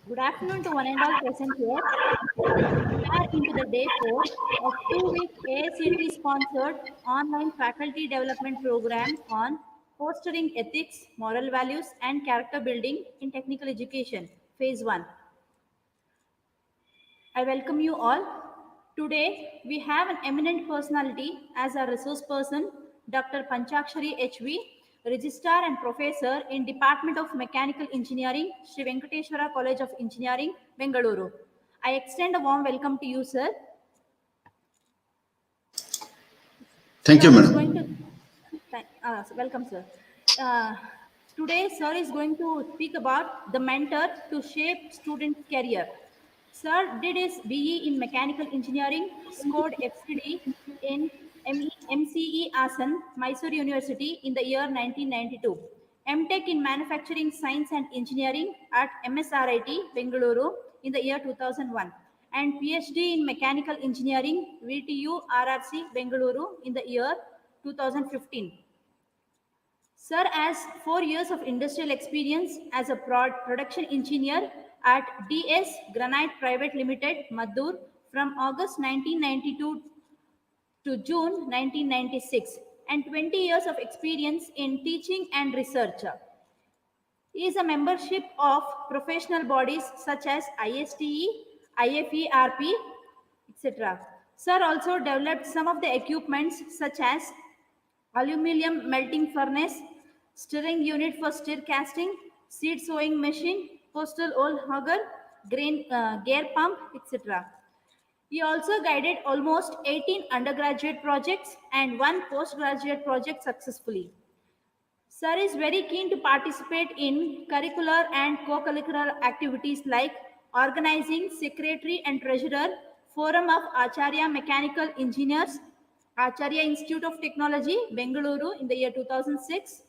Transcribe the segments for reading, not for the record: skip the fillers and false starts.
Good afternoon to one and all present here. We are into the day 4 of 2-week AICTE sponsored online faculty development program on fostering ethics, moral values, and character building in technical education, phase 1. I welcome you all. Today, we have an eminent personality as a resource person, Dr. Panchakshari HV, Registrar and Professor in Department of Mechanical Engineering, Sri Venkateshwara College of Engineering, Bengaluru. I extend a warm welcome to you, sir. Thank you, Sir is madam. going to welcome, sir. Uh, Today, sir is going to speak about the mentor to shape students' career. Sir did his BE in Mechanical Engineering, scored FCD in MCE Asan, Mysore University in the year 1992. MTech in Manufacturing Science and Engineering at MSRIT, Bengaluru in the year 2001. And PhD in Mechanical Engineering, VTU RRC, Bengaluru in the year 2015. Sir has 4 years of industrial experience as a production engineer at DS Granite Private Limited, Maddur from August 1992 to June 1996 and 20 years of experience in teaching and research. He is a membership of professional bodies such as ISTE, IFERP, etc. Sir also developed some of the equipments such as aluminum melting furnace, stirring unit for stir casting, seed sowing machine, postal hole auger, gear pump, etc. He also guided almost 18 undergraduate projects and one postgraduate project successfully. Sir is very keen to participate in curricular and co-curricular activities like organizing secretary and treasurer, Forum of Acharya Mechanical Engineers, Acharya Institute of Technology, Bengaluru in the year 2006,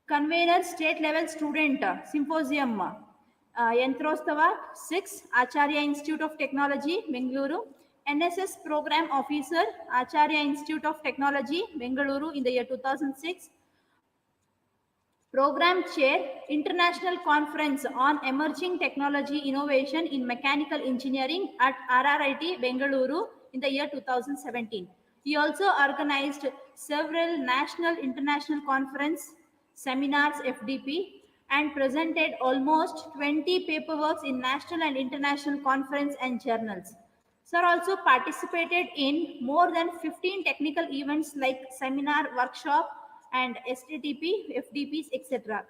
convener state level student symposium, Yantrostava 6, Acharya Institute of Technology, Bengaluru, NSS Program Officer, Acharya Institute of Technology, Bengaluru in the year 2006, Program Chair, International Conference on Emerging Technology Innovation in Mechanical Engineering at RRIT, Bengaluru in the year 2017. He also organized several national international conference seminars FDP and presented almost 20 paperworks in national and international conference and journals. Sir also participated in more than 15 technical events like seminar, workshop, and STTP, FDPs, etc.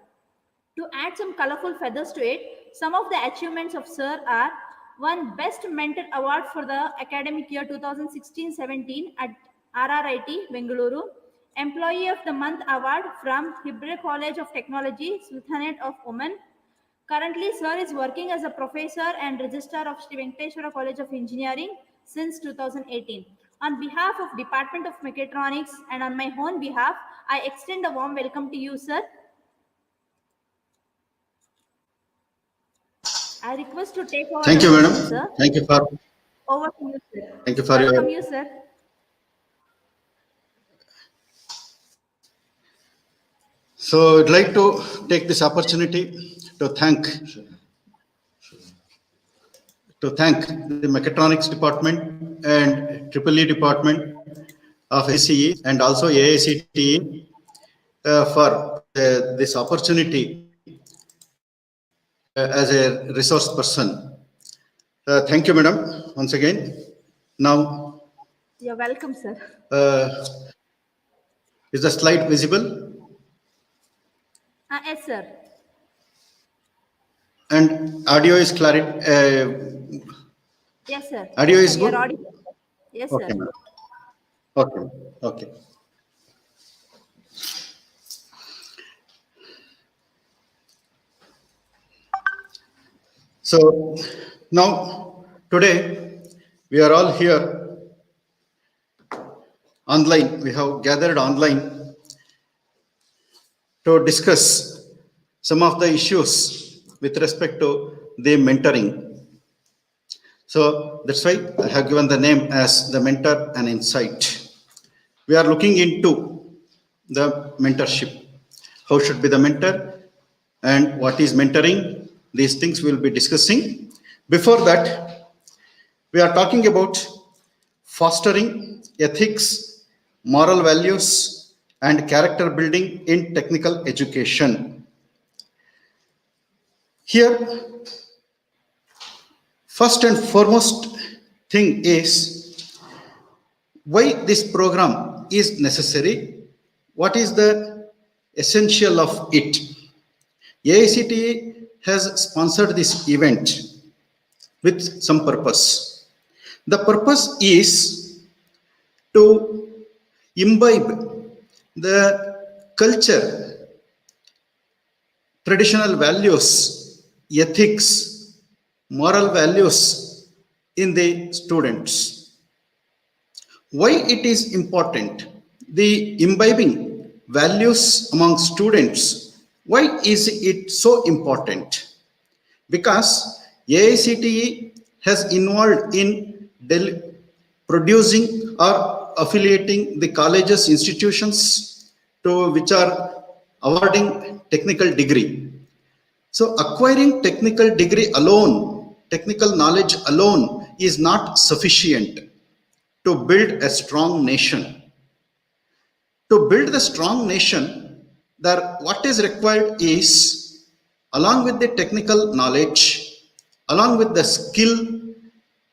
To add some colorful feathers to it, some of the achievements of Sir are one Best Mentor Award for the academic year 2016-17 at RRIT, Bengaluru, Employee of the Month Award from Hebrew College of Technology, Sultanate of Oman. Currently, Sir is working as a professor and registrar of Sri Venkateshwara College of Engineering since 2018. On behalf of Department of Mechatronics and on my own behalf, I extend a warm welcome to you, sir. I request to take over. Thank you, madam. Sir. Thank you for. Over to you, sir. Thank you for welcome your. you, sir. So I'd like to take this opportunity to thank the Mechatronics Department and EEE Department of ACE and also AICTE for this opportunity as a resource person. Thank you, madam, once again. Now, you're welcome, sir. Is the slide visible? Yes, sir. And audio is clarity. Yes, sir. Audio yes, is sir. good? Yes, okay, sir. Okay. So now, today, we are all here online. We have gathered online to discuss some of the issues with respect to the mentoring. So that's why I have given the name as the Mentor and Insight. We are looking into the mentorship. How should be the mentor and what is mentoring These things we'll be discussing. Before that, we are talking about fostering ethics, moral values, and character building in technical education. Here, first and foremost thing is why this program is necessary. What is the essential of it? AICTE has sponsored this event with some purpose. The purpose is to imbibe the culture, traditional values, ethics, moral values in the students. Why it is important? The imbibing values among students. Why is it so important? Because AICTE has involved in producing or affiliating the colleges, institutions to which are awarding technical degree. So acquiring technical degree alone, technical knowledge alone is not sufficient to build a strong nation. To build the strong nation, what is required is, along with the technical knowledge, along with the skill,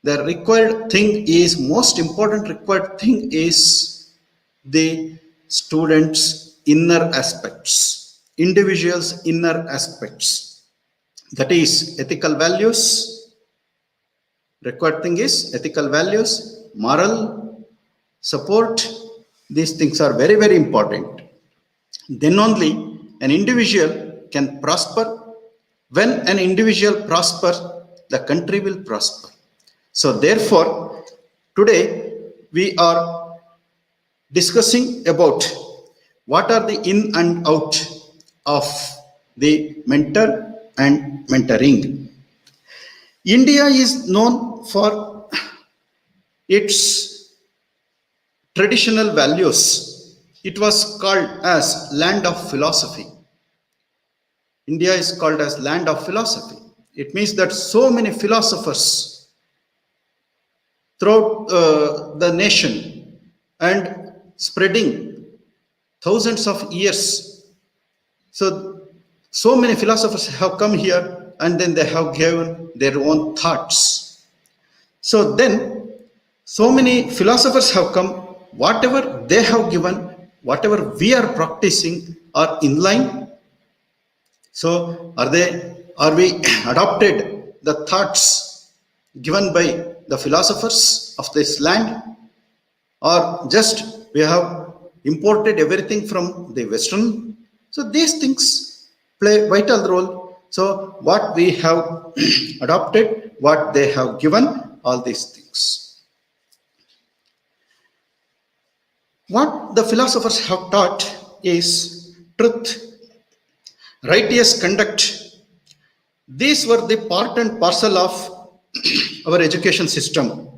the required thing is, most important required thing is the students' inner aspects, individuals' inner aspects. That is ethical values. Required thing is ethical values, moral support. These things are very, very important. Then only an individual can prosper. When an individual prospers, the country will prosper. So therefore, today we are discussing about what are the in and out of the mentor and mentoring. India is known for its traditional values. It was called as land of philosophy. India is called as land of philosophy. It means that so many philosophers throughout the nation and spreading thousands of years. So many philosophers have come here and then they have given their own thoughts. So then, so many philosophers have come, whatever they have given, whatever we are practicing are in line. So are we adopted the thoughts given by the philosophers of this land, or just we have imported everything from the Western? So these things play vital role. So what we have adopted, what they have given, all these things. What the philosophers have taught is truth, righteous conduct. These were the part and parcel of our education system.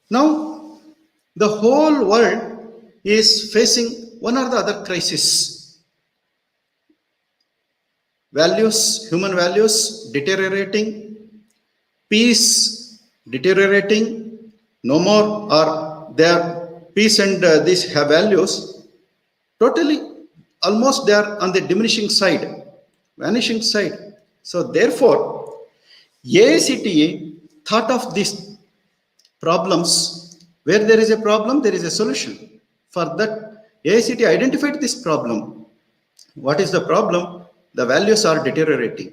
Now, the whole world is facing one or the other crisis. Values, human values deteriorating, peace deteriorating, no more are there peace and these have values totally, almost they are on the diminishing side, vanishing side. So therefore, AICTE thought of these problems. Where there is a problem, there is a solution. For that, AICTE identified this problem. What is the problem? The values are deteriorating,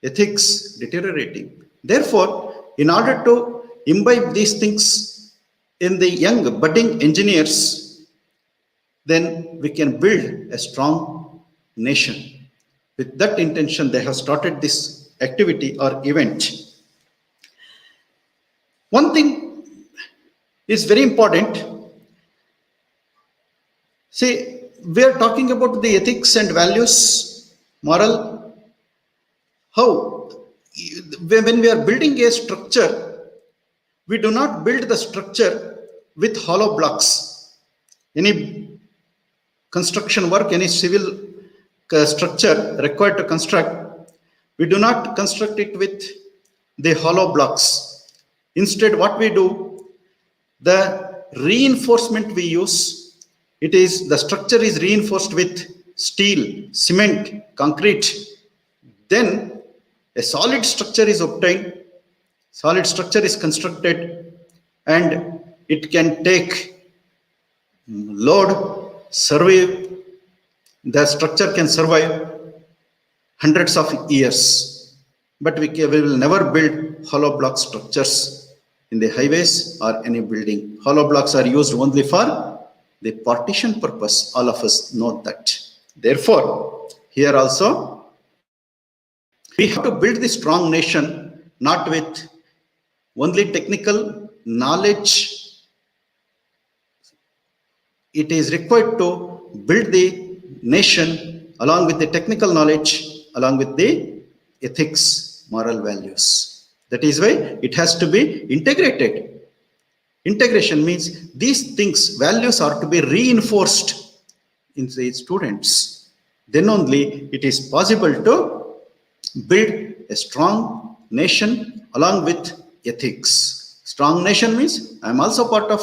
ethics deteriorating. Therefore, in order to imbibe these things in the young budding engineers, then we can build a strong nation. With that intention, they have started this activity or event. One thing is very important. See, we are talking about the ethics and values, moral. How? When we are building a structure, we do not build the structure with hollow blocks. Any construction work, any civil structure required to construct, we do not construct it with the hollow blocks. Instead, what we do, the reinforcement we use, it is the structure is reinforced with steel, cement, concrete. Then a solid structure is obtained, solid structure is constructed, and it can take load, survive. The structure can survive hundreds of years, but we will never build hollow block structures in the highways or any building. Hollow blocks are used only for the partition purpose. All of us know that. Therefore, here also, we have to build the strong nation not with only technical knowledge. It is required to build the nation along with the technical knowledge, along with the ethics, moral values. That is why it has to be integrated. Integration means these things, values are to be reinforced in the students. Then only it is possible to build a strong nation along with ethics. Strong nation means I am also part of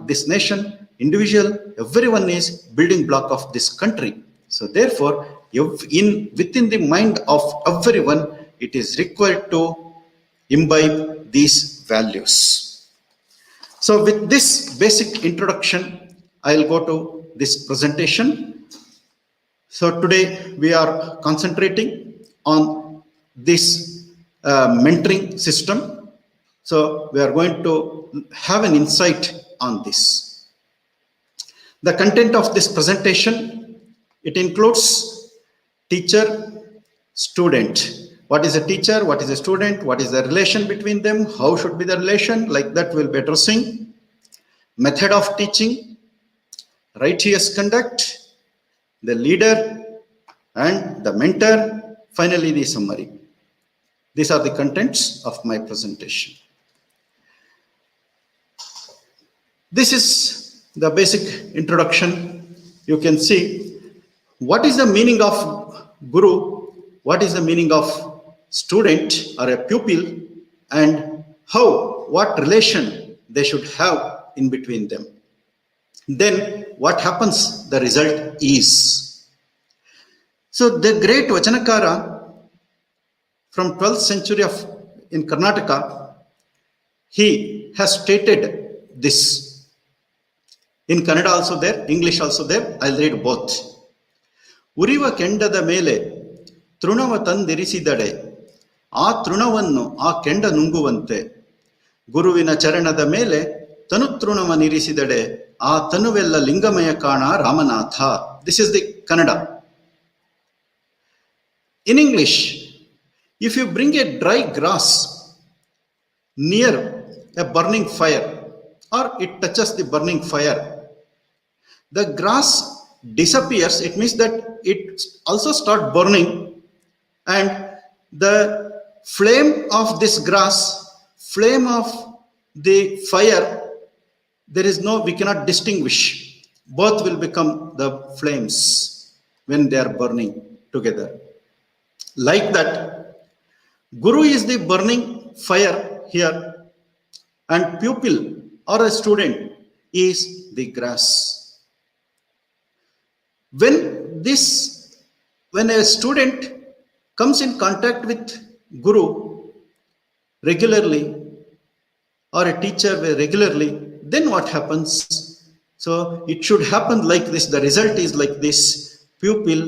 this nation, individual, everyone is building block of this country. So therefore, within the mind of everyone, it is required to imbibe these values. So with this basic introduction, I'll go to this presentation. So today we are concentrating on this mentoring system. So we are going to have an insight on this. The content of this presentation, it includes teacher, student. What is a teacher? What is a student? What is the relation between them? How should be the relation? Like that we'll be addressing. Method of teaching, righteous conduct, the leader and the mentor, finally the summary. These are the contents of my presentation. This is the basic introduction. You can see what is the meaning of guru, what is the meaning of student or a pupil, and what relation they should have in between them. Then what happens, the result is. So the great Vachanakara from 12th century in Karnataka, he has stated this. In Kannada also there, English also there, I'll read both. Uriva kendada mele trunava tandirisidade, ಆ ತೃಣವನ್ನು ಆ ಕೆಂಡ ನುಂಗುವಂತೆ ಗುರುವಿನ ಚರಣದ ಮೇಲೆ ತನುತೃಣವನಿರಿಸಿದಡೆ ಆ ತನುವೆಲ್ಲ ಲಿಂಗಮಯ ಕಾಣ Ramnath. This is the Kannada. In English, if you bring a dry grass near a burning fire or it touches the burning fire, the grass disappears. It means that it also starts burning, and the flame of this grass, flame of the fire, we cannot distinguish. Both will become the flames when they are burning together. Like that, Guru is the burning fire here, and pupil or a student is the grass. When a student comes in contact with Guru regularly or a teacher regularly, then what happens? So it should happen like this. The result is like this. Pupil,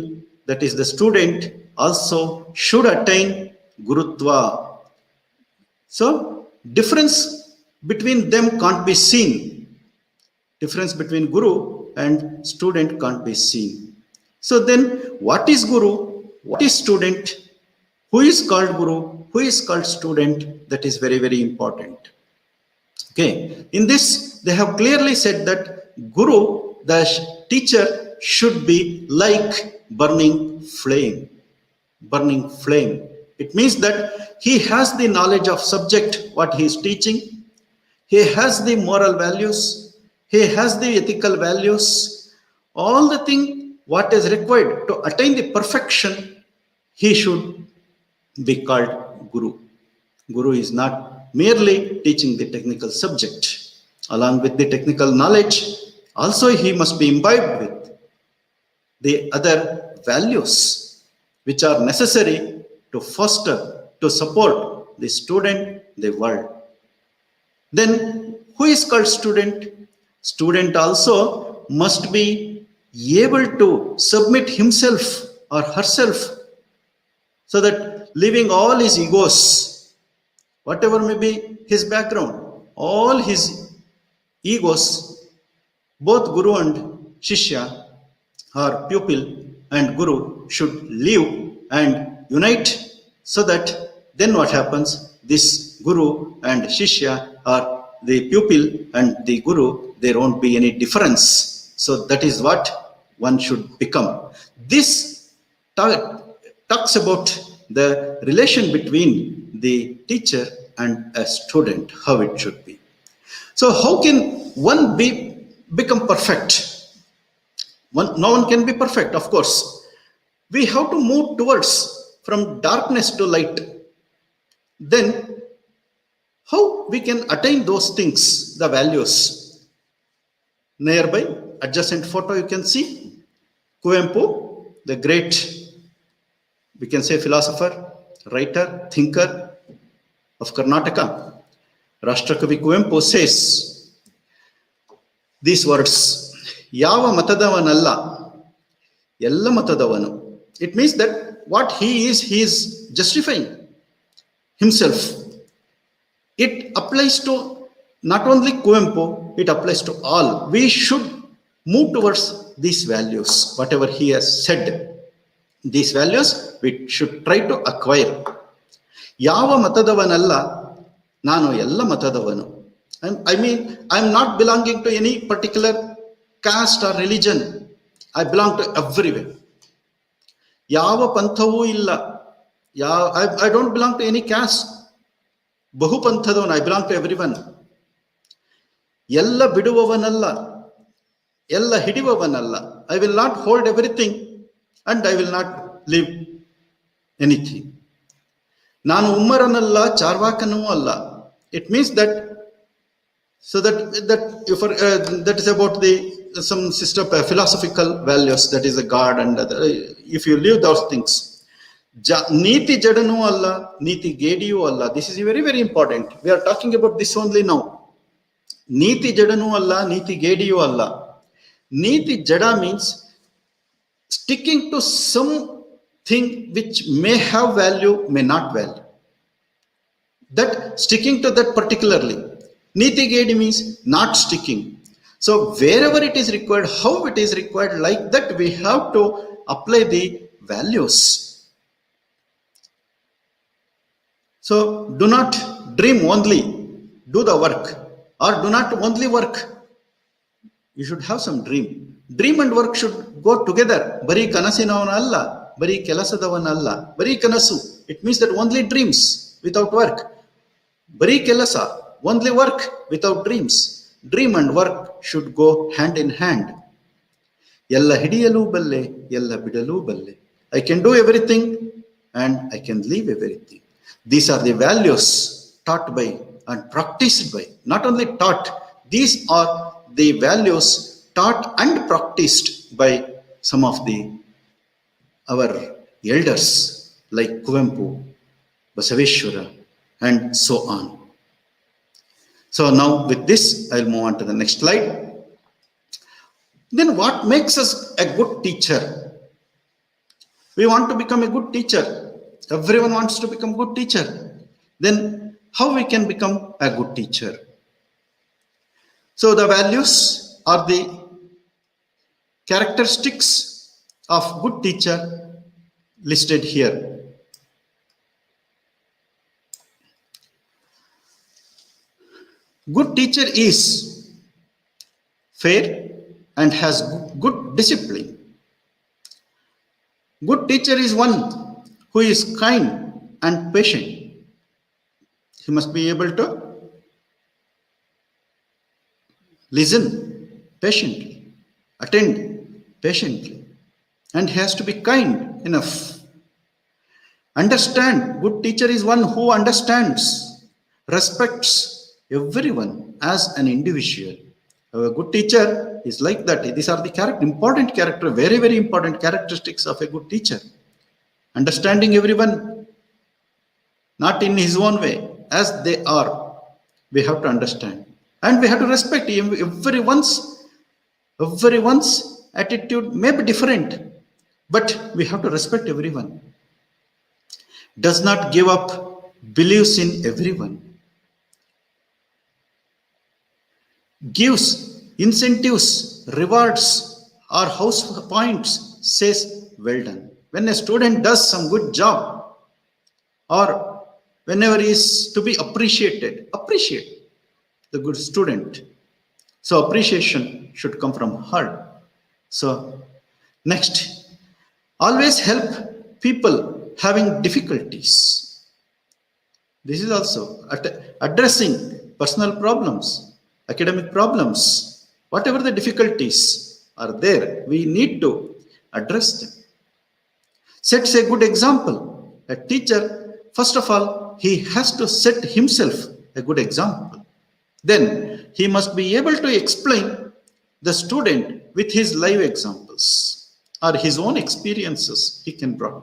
that is the student, also should attain Gurutva. So difference between them can't be seen. Difference between Guru and student can't be seen. So then what is Guru? What is student? Who is called Guru? Who is called student? That is very, very important. Okay. In this, they have clearly said that Guru, the teacher, should be like burning flame. Burning flame. It means that he has the knowledge of subject, what he is teaching. He has the moral values. He has the ethical values. All the things what is required to attain the perfection, he should be called Guru. Guru is not merely teaching the technical subject. Along with the technical knowledge, also he must be imbibed with the other values which are necessary to foster, to support the student, the world. Then who is called student? Student also must be able to submit himself or herself, so that leaving all his egos, whatever may be his background, all his egos, both Guru and Shishya or pupil and Guru should live and unite, so that then what happens? This Guru and Shishya or the pupil and the Guru, there won't be any difference. So that is what one should become. This talks about the relation between the teacher and a student, how it should be. So how can one become perfect? No one can be perfect, of course. We have to move towards from darkness to light. Then how we can attain those things, the values? Nearby, adjacent photo you can see Kuvempu, the great, we can say, philosopher, writer, thinker of Karnataka. Rashtrakavi Kuvempu says these words, Yava matadavanalla, Yella matadavanu. It means that what he is justifying himself. It applies to not only Kuvempu, it applies to all. We should move towards these values, whatever he has said. These values we should try to acquire. Yava matadavanalla, nanu ella matadavanu. I mean, I'm not belonging to any particular caste or religion. I belong to everywhere. Yava panthavu illa. I don't belong to any caste. Bahu panthadavanu, I belong to everyone. Ella biduvavanalla. Ella hidivavanalla. I will not hold everything and I will not leave anything. Nanu ummaranalla charvakanu alla. It means that, so that is about some system philosophical values, that is a God and other. If you leave those things, Niti jadanu alla, niti gediyu alla. This is very, very important. We are talking about this only now. Niti jadanu alla, niti gediyu alla. Niti jada means sticking to something which may have value, may not value. That sticking to that particularly. Niti gedi means not sticking. So wherever it is required, how it is required, like that we have to apply the values. So do not dream only, do the work, or do not only work. You should have some dream. Dream and work should go together. Bari kanasinavana alla, bari kelasadavana alla, bari kanasu. It means that only dreams without work. Bari kelasa, only work without dreams. Dream and work should go hand in hand. Yalla hidiyalu balle, yalla bidalu balle. I can do everything and I can leave everything. These are the values taught by and practiced by, not only taught, these are the values taught and practiced by some of our elders like Kuvempu, Basaveshwara, and so on. So now with this, I'll move on to the next slide. Then what makes us a good teacher? We want to become a good teacher. Everyone wants to become a good teacher. Then how we can become a good teacher? So the values are the characteristics of good teacher listed here. Good teacher is fair and has good discipline. Good teacher is one who is kind and patient. He must be able to listen patiently, attend patiently, and he has to be kind enough. Understand, good teacher is one who understands, respects everyone as an individual. A good teacher is like that. These are the important character, very, very important characteristics of a good teacher. Understanding everyone, not in his own way, as they are. We have to understand. And we have to respect everyone's attitude may be different, but we have to respect everyone. Does not give up, believes in everyone, gives incentives, rewards, or house points, says well done. When a student does some good job, or whenever he is to be appreciated, appreciate the good student. So appreciation should come from heart. So next, always help people having difficulties. This is also addressing personal problems, academic problems, whatever the difficulties are there, we need to address them. Sets a good example. A teacher, first of all, he has to set himself a good example. Then he must be able to explain the student with his live examples or his own experiences he can bring.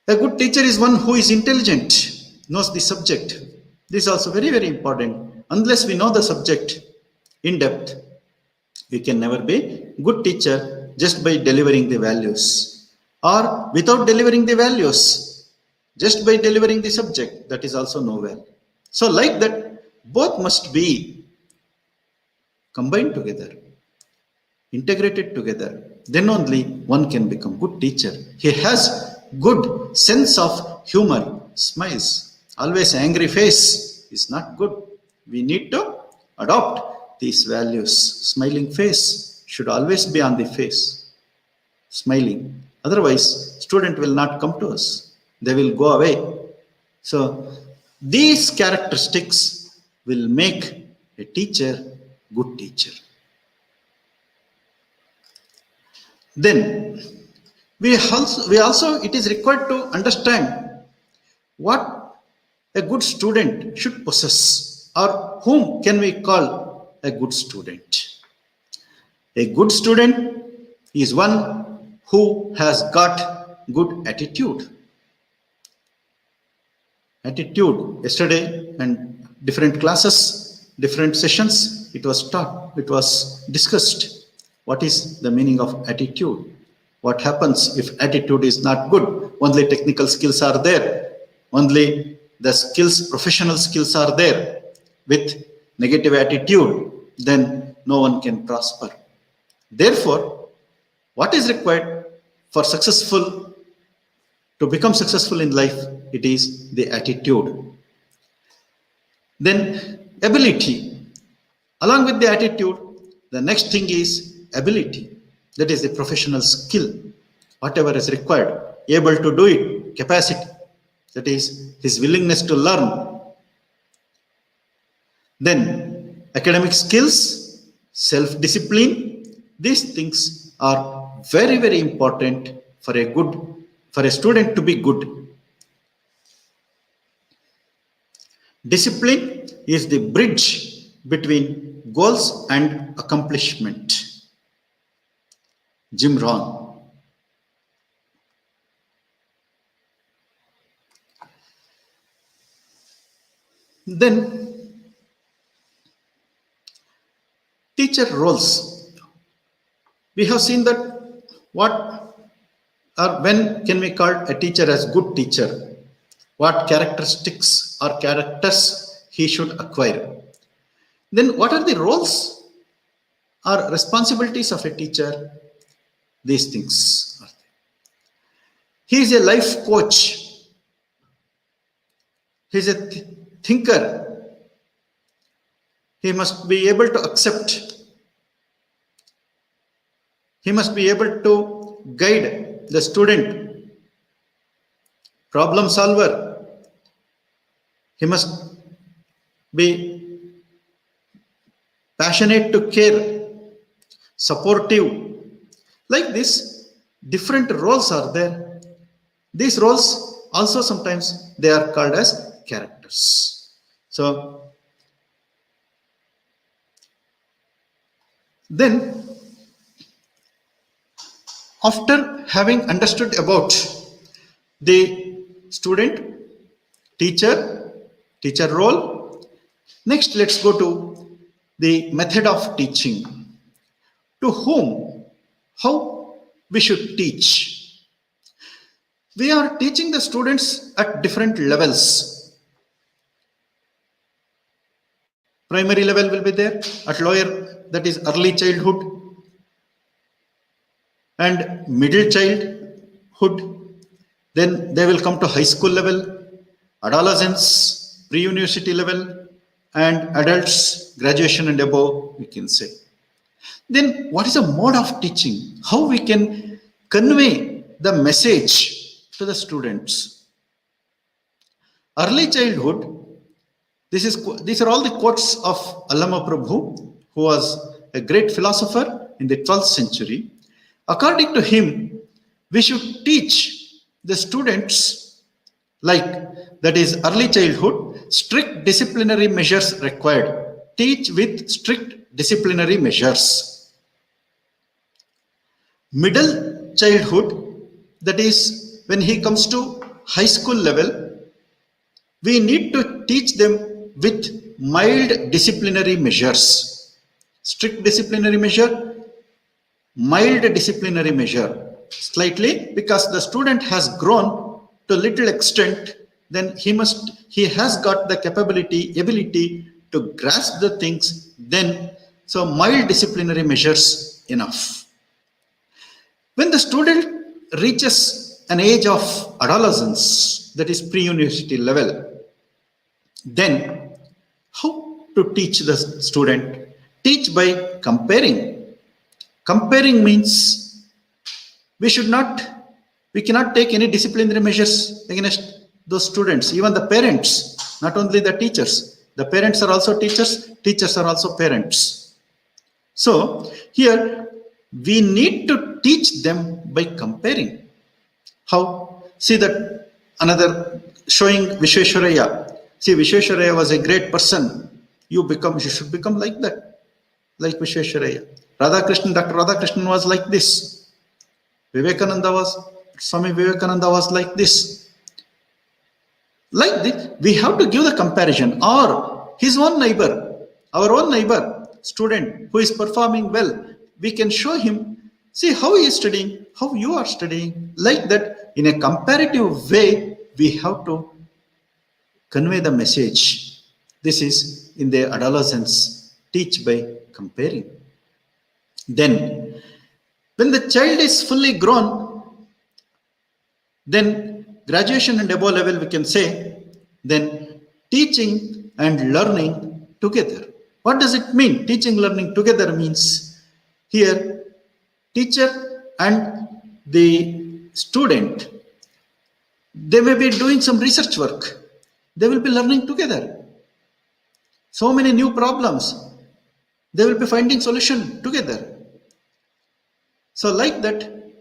A good teacher is one who is intelligent, knows the subject. This is also very, very important. Unless we know the subject in depth, we can never be good teacher just by delivering the values. Or without delivering the values, just by delivering the subject, that is also no well. So like that, both must be combined together, integrated together. Then only one can become good teacher. He has good sense of humor, smiles. Always angry face is not good. We need to adopt these values. Smiling face should always be on the face, smiling. Otherwise, student will not come to us. They will go away. So these characteristics will make a teacher good teacher. Then we also it is required to understand what a good student should possess, or whom can we call a good student. A good student is one who has got good attitude. Attitude, yesterday and different classes, different sessions, it was taught, it was discussed. What is the meaning of attitude? What happens if attitude is not good? Only technical skills are there. Only the skills, professional skills are there. With negative attitude, then no one can prosper. Therefore, what is required for to become successful in life? It is the attitude. Then ability. Along with the attitude, the next thing is ability. That is the professional skill. Whatever is required, able to do it, capacity. That is his willingness to learn. Then academic skills, self-discipline. These things are very, very important for a student to be good. Discipline is the bridge between goals and accomplishment. Jim Rohn. Then teacher roles. We have seen that when can we call a teacher as good teacher? What characteristics or characters he should acquire? Then what are the roles or responsibilities of a teacher? These things are there. He is a life coach. He is a thinker. He must be able to accept. He must be able to guide the student. Problem solver. He must be passionate to care, supportive, Like this, different roles are there. These roles also sometimes they are called as characters. So then, after having understood about the student, teacher, teacher role, next let's go to the method of teaching. To whom, how we should teach. We are teaching the students at different levels. Primary level will be there, at lower, that is early childhood and middle childhood. Then they will come to high school level, adolescence, pre-university level, and adults, graduation and above, we can say. Then what is a mode of teaching? How we can convey the message to the students? Early childhood, these are all the quotes of Allama Prabhu, who was a great philosopher in the 12th century. According to him, we should teach the students like, that is early childhood, strict disciplinary measures required. Teach with strict disciplinary measures. Middle childhood, that is when he comes to high school level, we need to teach them with mild disciplinary measures. Strict disciplinary measure, mild disciplinary measure. Slightly, because the student has grown to little extent, then he has got the ability to grasp the things, then so mild disciplinary measures enough. When the student reaches an age of adolescence, that is pre-university level, then how to teach the student? Teach by comparing. Comparing means we cannot take any disciplinary measures against those students, even the parents, not only the teachers. The parents are also teachers, teachers are also parents. So here we need to teach them by comparing. How? See that another showing Vishweshwaraya. See, Vishweshwaraya was a great person. You should become like that, like Vishweshwaraya. Dr. Radhakrishnan was like this. Swami Vivekananda was like this. Like this, we have to give the comparison. Or his own neighbor, our own neighbor, student who is performing well, we can show him, see how he is studying, how you are studying. Like that, in a comparative way, we have to convey the message. This is in the adolescence, teach by comparing. Then, when the child is fully grown, then graduation and above level we can say, then teaching and learning together. What does it mean? Teaching, learning together means here teacher and the student, they may be doing some research work. They will be learning together. So many new problems. They will be finding solution together. So like that,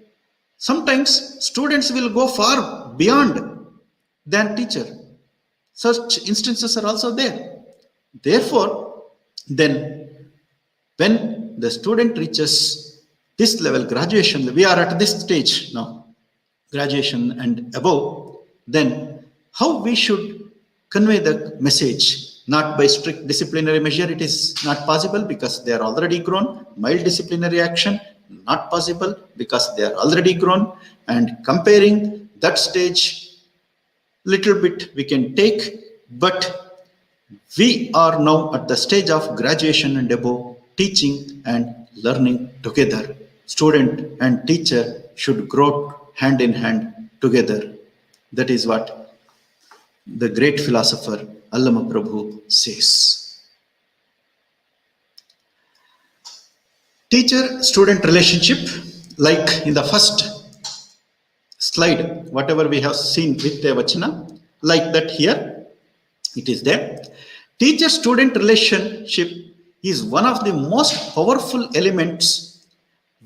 sometimes students will go far beyond than teacher. Such instances are also there. Therefore, then when the student reaches this level, graduation, we are at this stage now, graduation and above, then how we should convey the message? Not by strict disciplinary measure, it is not possible because they are already grown. Mild disciplinary action, not possible because they are already grown. And comparing that stage, little bit we can take, but we are now at the stage of graduation and above, teaching and learning together. Student and teacher should grow hand in hand together. That is what the great philosopher Allama Prabhu says. Teacher-student relationship, like in the first slide, whatever we have seen with the Vachana, like that here, it is there. Teacher-student relationship is one of the most powerful elements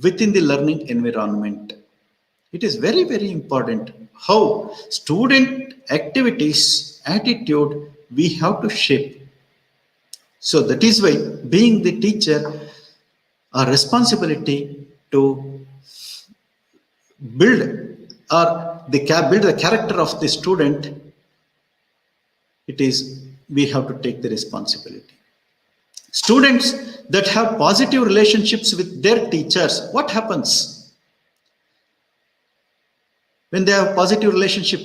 within the learning environment. It is very, very important how student activities, attitude we have to shape. So that is why being the teacher, our responsibility to build build the character of the student, it is we have to take the responsibility. Students that have positive relationships with their teachers, what happens? When they have positive relationship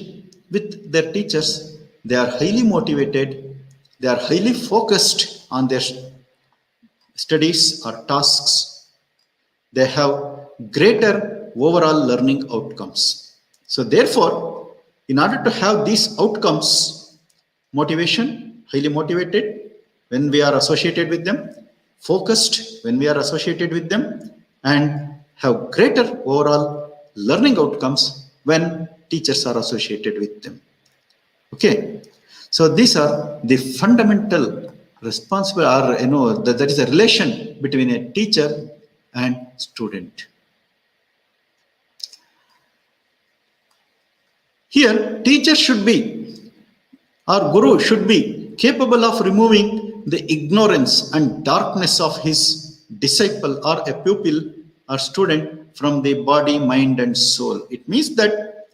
with their teachers, they are highly motivated, they are highly focused on their studies or tasks. They have greater overall learning outcomes. So therefore, in order to have these outcomes, motivation, highly motivated when we are associated with them, focused when we are associated with them, and have greater overall learning outcomes when teachers are associated with them. Okay, so these are the fundamental responsible, or that is a relation between a teacher and student. Here, teacher should be, or guru should be capable of removing the ignorance and darkness of his disciple or a pupil or student from the body, mind, and soul. It means that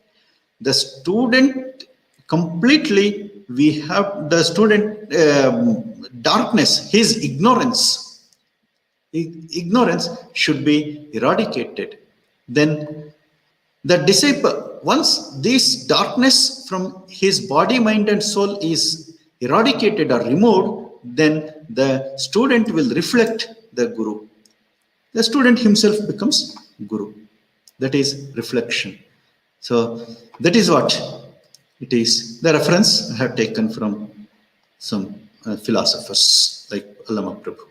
the student completely, we have the student darkness, his ignorance should be eradicated. Then the disciple, once this darkness from his body, mind, and soul is eradicated or removed, then the student will reflect the guru. The student himself becomes guru. That is reflection. So that is what it is. The reference I have taken from some philosophers like Allama Prabhu.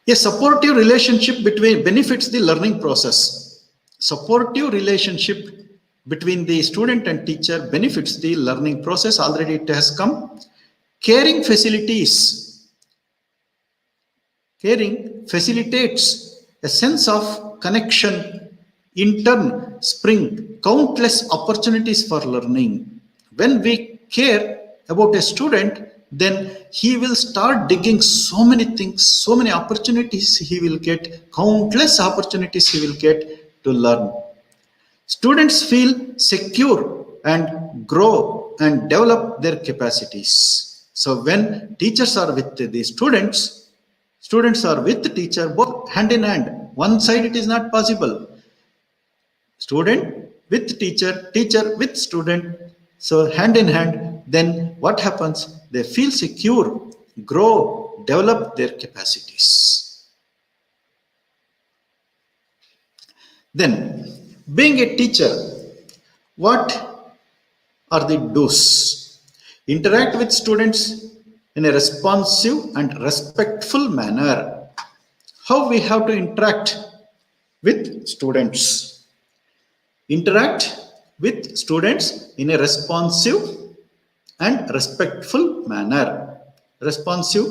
A supportive relationship between benefits the learning process. Supportive relationship between the student and teacher benefits the learning process. Already it has come. Caring facilities. Caring facilitates a sense of connection. In turn, spring countless opportunities for learning. When we care about a student, then he will start digging so many things, so many opportunities he will get, countless opportunities he will get to learn. Students feel secure and grow and develop their capacities. So when teachers are with the students, students are with the teacher, both hand in hand. One side it is not possible. Student with teacher, teacher with student, so hand in hand, then what happens? They feel secure, grow, develop their capacities. Then, being a teacher, what are the do's? Interact with students in a responsive and respectful manner. How we have to interact with students? Interact with students in a responsive and respectful manner. Responsive,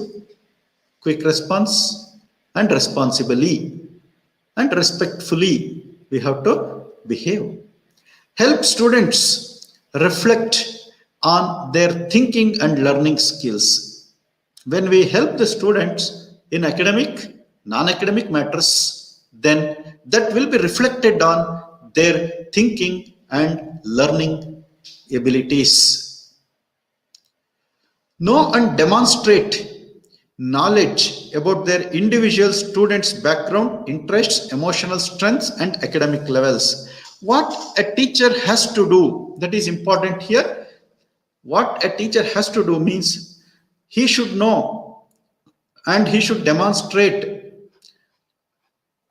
quick response, and responsibly and respectfully we have to behave. Help students reflect on their thinking and learning skills. When we help the students in academic, non-academic matters, then that will be reflected on their thinking and learning abilities. Know and demonstrate knowledge about their individual students' background, interests, emotional strengths, and academic levels. What a teacher has to do, that is important here. What a teacher has to do means he should know and he should demonstrate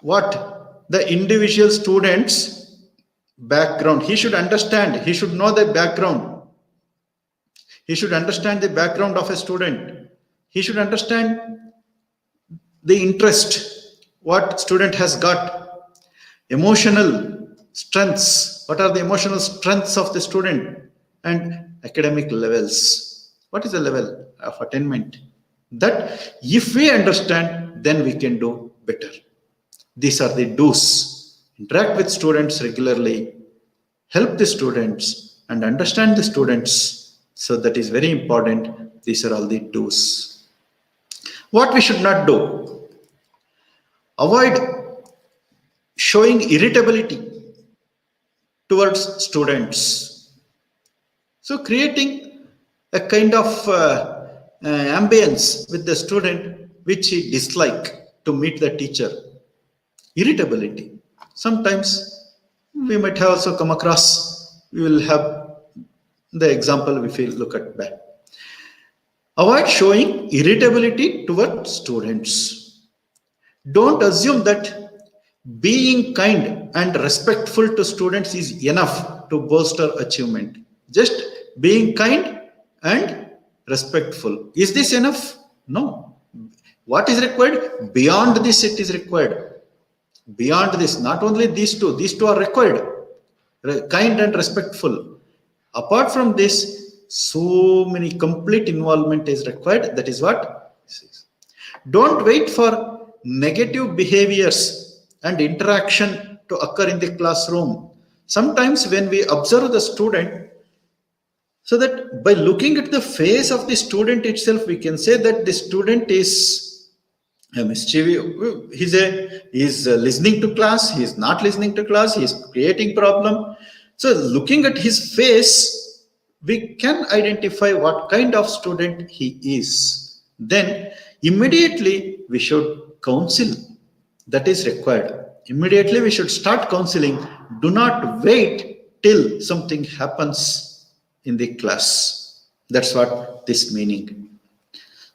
what the individual students' background. He should understand, he should know the background. He should understand the background of a student. He should understand the interest, what student has got. Emotional strengths, what are the emotional strengths of the student, and academic levels. What is the level of attainment? That if we understand, then we can do better. These are the do's. Interact with students regularly, help the students, and understand the students. So that is very important. These are all the do's. What we should not do: avoid showing irritability towards students. So creating a kind of ambience with the student which he dislike to meet the teacher. Irritability. Sometimes we might have also come across, we will have the example if we look at that. Avoid showing irritability towards students. Don't assume that being kind and respectful to students is enough to bolster achievement. Just being kind and respectful. Is this enough? No. What is required? Beyond this, it is required. Beyond this, not only these two are required. Kind and respectful. Apart from this, so many complete involvement is required. That is what? Don't wait for negative behaviors and interaction to occur in the classroom. Sometimes when we observe the student, so that by looking at the face of the student itself, we can say that the student is a mischievous. He's listening to class. He is not listening to class. He is creating problem. So looking at his face, we can identify what kind of student he is. Then immediately we should counsel. That is required. Immediately we should start counseling. Do not wait till something happens in the class. That's what this meaning.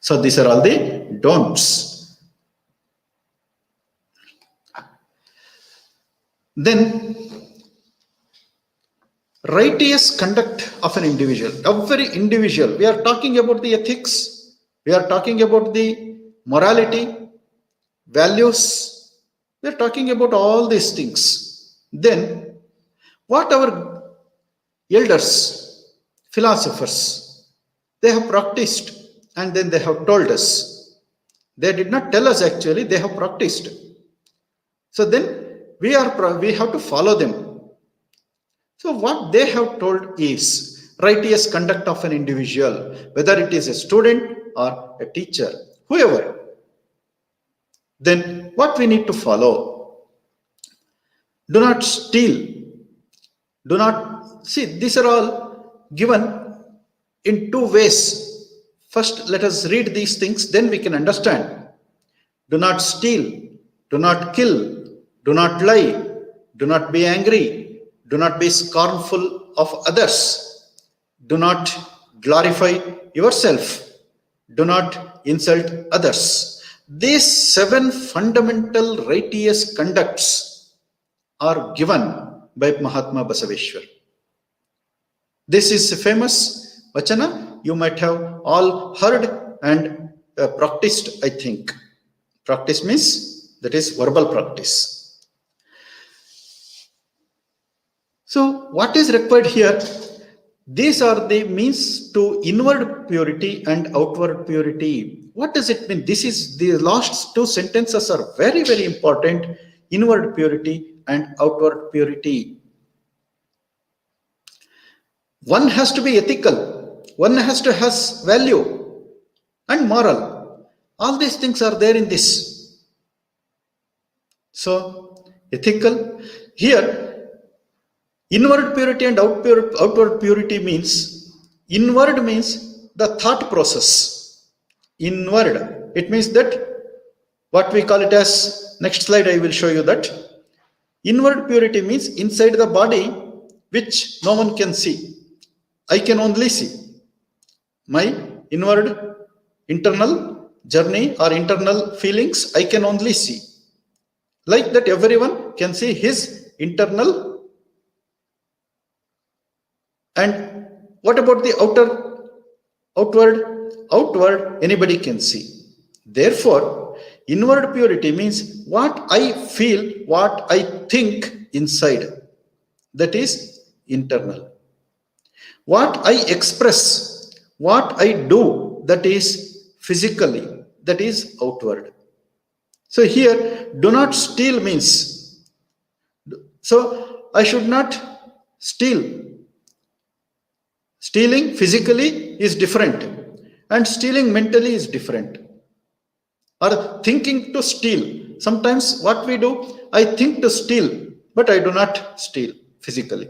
So these are all the don'ts. Then righteous conduct of an individual. Every individual. We are talking about the ethics. We are talking about the morality, values. We are talking about all these things. Then what our elders, philosophers, they have practiced and then they have told us. They did not tell us actually, they have practiced. So then we have to follow them. So what they have told is righteous conduct of an individual, whether it is a student or a teacher, whoever. Then what we need to follow? Do not steal. Do not, see, these are all given in two ways. First, let us read these things, then we can understand. Do not steal. Do not kill. Do not lie. Do not be angry. Do not be scornful of others. Do not glorify yourself. Do not insult others. These 7 fundamental righteous conducts are given by Mahatma Basaveshwar. This is a famous vachana. You might have all heard and practiced, I think. Practice means that is verbal practice. So what is required here? These are the means to inward purity and outward purity. What does it mean? This is the last 2 sentences are very, very important. Inward purity and outward purity. One has to be ethical. One has to has value and moral. All these things are there in this. So ethical. Here inward purity and outward purity means, inward means the thought process. Inward, it means that what we call it as, next slide I will show you that. Inward purity means inside the body which no one can see. I can only see. My inward internal journey or internal feelings I can only see. Like that everyone can see his internal. And what about the outward? Outward, anybody can see. Therefore, inward purity means what I feel, what I think inside. That is internal. What I express, what I do, that is physically, that is outward. So here, do not steal means, so I should not steal. Stealing physically is different, and stealing mentally is different. Or thinking to steal. Sometimes what we do, I think to steal, but I do not steal physically.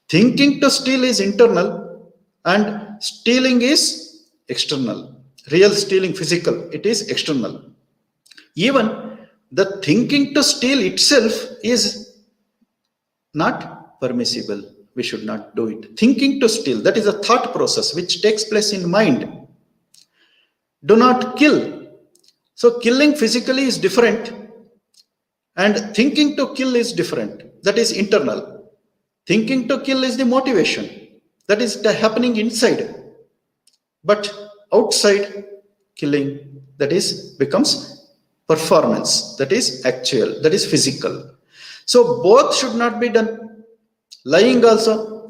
Thinking to steal is internal, and stealing is external. Real stealing, physical, it is external. Even the thinking to steal itself is not permissible. We should not do it. Thinking to steal, that is a thought process which takes place in mind. Do not kill. So killing physically is different, and thinking to kill is different. That is internal. Thinking to kill is the motivation. That is happening inside. But outside killing, that is becomes performance. That is actual. That is physical. So both should not be done. Lying also,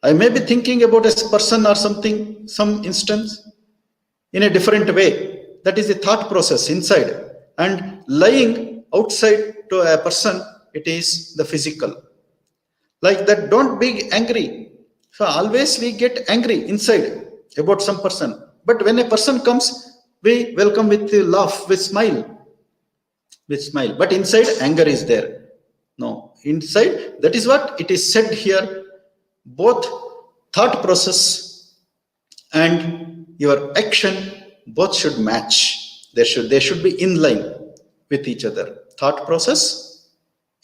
I may be thinking about a person or something, some instance, in a different way. That is the thought process inside. And lying outside to a person, it is the physical. Like that, don't be angry. So always we get angry inside about some person. But when a person comes, we welcome with a laugh, with smile. With smile. But inside, anger is there. No, inside, that is what it is said here. Both thought process and your action, both should match. They should be in line with each other. Thought process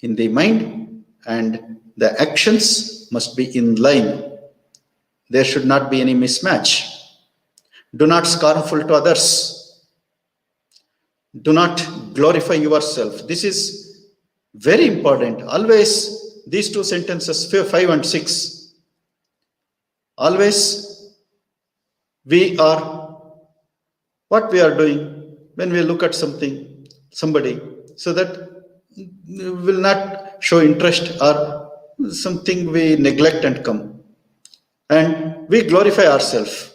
in the mind and the actions must be in line. There should not be any mismatch. Do not scornful to others. Do not glorify yourself. This is very important. Always these two sentences, 5 and 6. Always we are, what we are doing when we look at something, somebody, so that we will not show interest or something we neglect and come. And we glorify ourselves.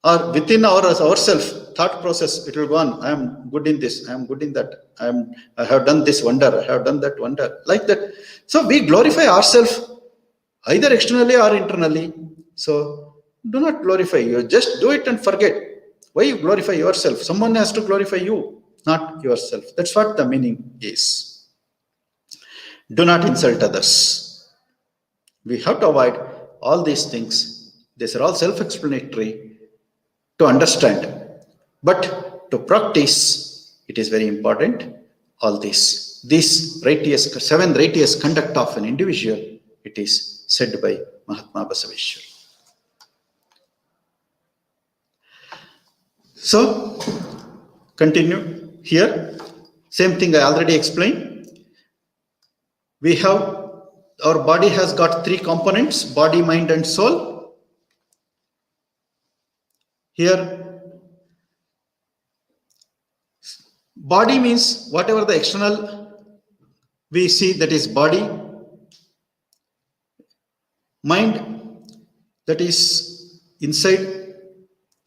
Or within ourselves, thought process, it will go on. I am good in this, I am good in that, I have done this wonder, I have done that wonder, like that. So we glorify ourselves either externally or internally. So do not glorify you, just do it and forget. Why you glorify yourself? Someone has to glorify you, not yourself. That's what the meaning is. Do not insult others. We have to avoid all these things. These are all self-explanatory to understand. But to practice, it is very important. All this righteous, 7 righteous conduct of an individual, it is said by Mahatma Basaveshwar. So, continue here. Same thing I already explained. We have, our body has got 3 components, body, mind and soul. Here, body means whatever the external we see, that is body. Mind, that is inside,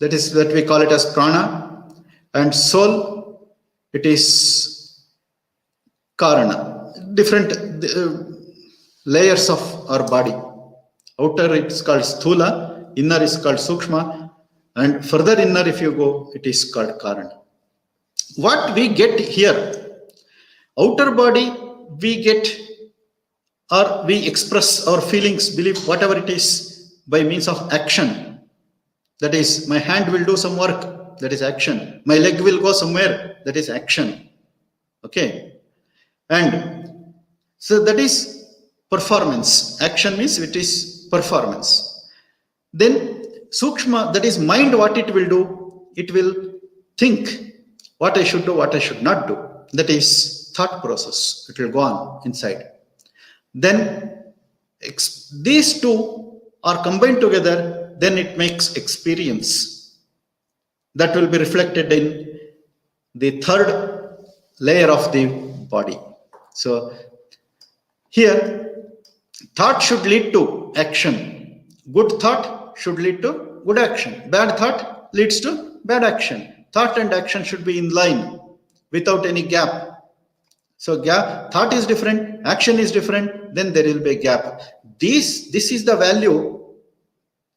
that is what we call it as prana. And soul, it is karana. Different layers of our body. Outer it's called sthula, inner is called sukshma, and further inner if you go, it is called karana. What we get here, outer body, we get or we express our feelings, belief, whatever it is, by means of action. That is, my hand will do some work, that is action. My leg will go somewhere, that is action. Okay. And so that is performance. Action means it is performance. Then sukshma, that is mind, what it will do, it will think what I should do, what I should not do. That is thought process. It will go on inside. Then these two are combined together, then it makes experience. That will be reflected in the 3rd layer of the body. So here, thought should lead to action. Good thought should lead to good action. Bad thought leads to bad action. Thought and action should be in line without any gap. So gap, thought is different, action is different, then there will be a gap. This is the value.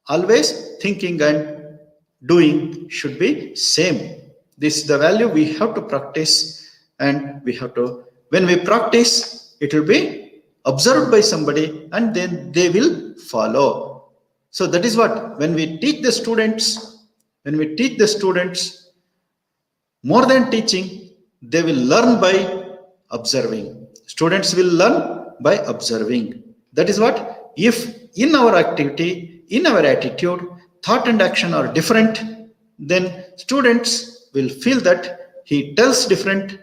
Always thinking and doing should be same. This is the value we have to practice, and we have to, when we practice, it will be observed by somebody and then they will follow. So that is what, when we teach the students, more than teaching, they will learn by observing. Students will learn by observing. That is what, if in our activity, in our attitude, thought and action are different, then students will feel that he tells different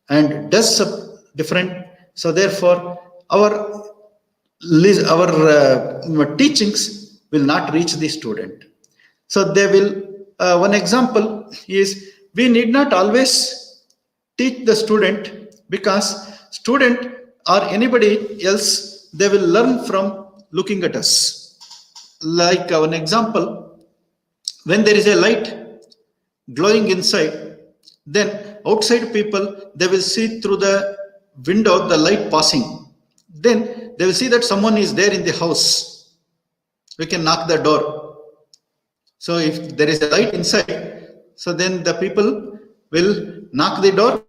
and does different. So therefore, our teachings will not reach the student. So they will, one example is, we need not always teach the student, because student or anybody else, they will learn from looking at us. Like an example, when there is a light glowing inside, then outside people, they will see through the window the light passing. Then they will see that someone is there in the house. We can knock the door. So if there is a light inside, so then the people will knock the door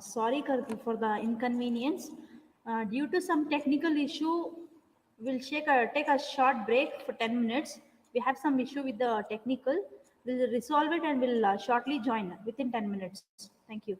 Sorry for the inconvenience. Due to some technical issue, we'll take a short break for 10 minutes. We have some issue with the technical. We'll resolve it and we'll shortly join within 10 minutes. Thank you.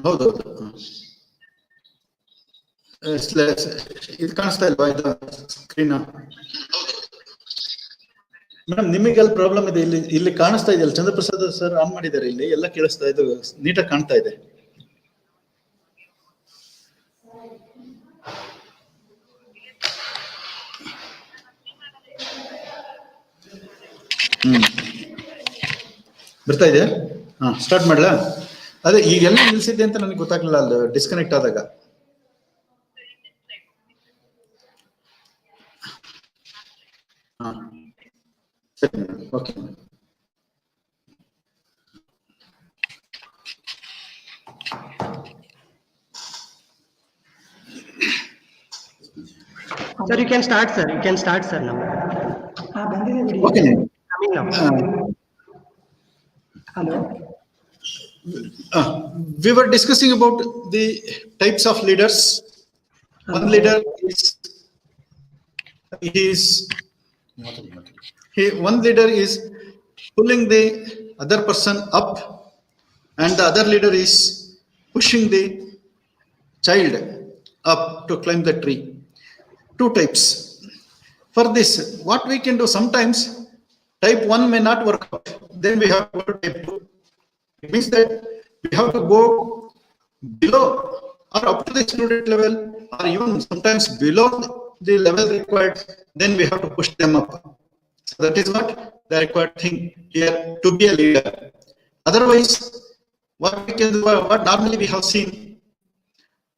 ಹೌದೌದು. ಇದು ಕಾಣಿಸ್ತಾ ಇಲ್ವಾ ಇದು screen? Madam ನಿಮಗೆಲ್ಲ problem ಇದೆ. ಇಲ್ಲಿ ಕಾಣಿಸ್ತಾ ಇದೆಯಲ್ಲ, ಚಂದ್ರಪ್ರಸಾದ್ ಸರ್ ಆನ್ ಮಾಡಿದ್ದಾರೆ, ಇಲ್ಲಿ ಎಲ್ಲ ಕೇಳಿಸ್ತಾ ಇದು ನೀಟಾಗಿ ಕಾಣ್ತಾ ಇದೆ. ಬರ್ತಾ ಇದೆಯಾ? ಹಾ, ಸ್ಟಾರ್ಟ್ ಮಾಡ್ಲಾ? ಅದೇ ಈಗೆಲ್ಲ ನಿಲ್ಸಿದ್ದೆ ಅಂತ ನನಗೆ ಗೊತ್ತಾಗ್ಲಿಲ್ಲ, ಅಲ್ಲಿ ಡಿಸ್ಕನೆಕ್ಟ್ ಆದಾಗ. ಹಾ, ಸರಿ, okay. Sir, you can start, sir. You can start, sir, now. Okay. Coming now. Hello. We were discussing about the types of leaders. One leader one leader is pulling the other person up, and the other leader is pushing the child up to climb the tree. Two types. For this, what we can do, sometimes type 1 may not work out, then we have to go to type 2. It means that we have to go below or up to the student level, or even sometimes below the level required, then we have to push them up. So that is what the required thing here to be a leader. Otherwise, what we can do, what normally we have seen,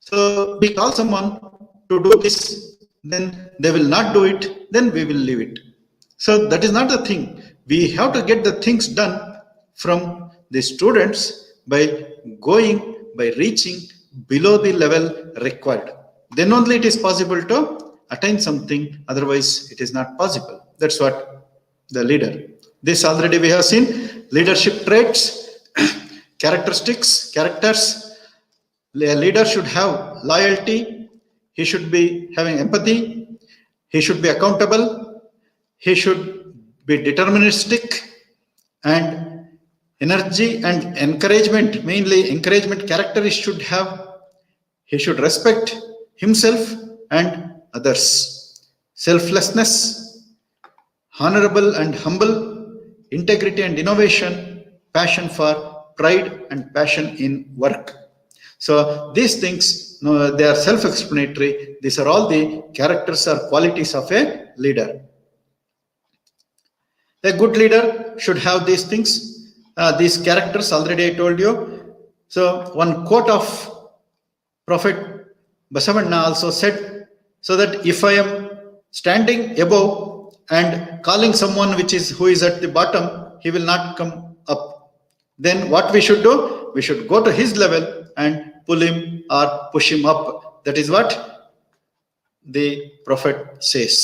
so we call someone to do this, then they will not do it, then we will leave it. So that is not the thing. We have to get the things done from the students by reaching below the level required. Then only it is possible to attain something, otherwise it is not possible. That's what the leader. This already we have seen. Leadership traits, characteristics, characters. A leader should have loyalty, he should be having empathy, he should be accountable, he should be deterministic, and energy and encouragement, mainly encouragement character he should have. He should respect himself and others. Selflessness, honorable and humble, integrity and innovation, passion for pride and passion in work. So these things, they are self-explanatory. These are all the characters or qualities of a leader. A good leader should have these things, these characters. Already I told you. So one quote of Prophet Basavanna also said, so that if I am standing above and calling someone who is at the bottom, he will not come up. Then what we should do? We should go to his level and pull him or push him up. That is what the Prophet says.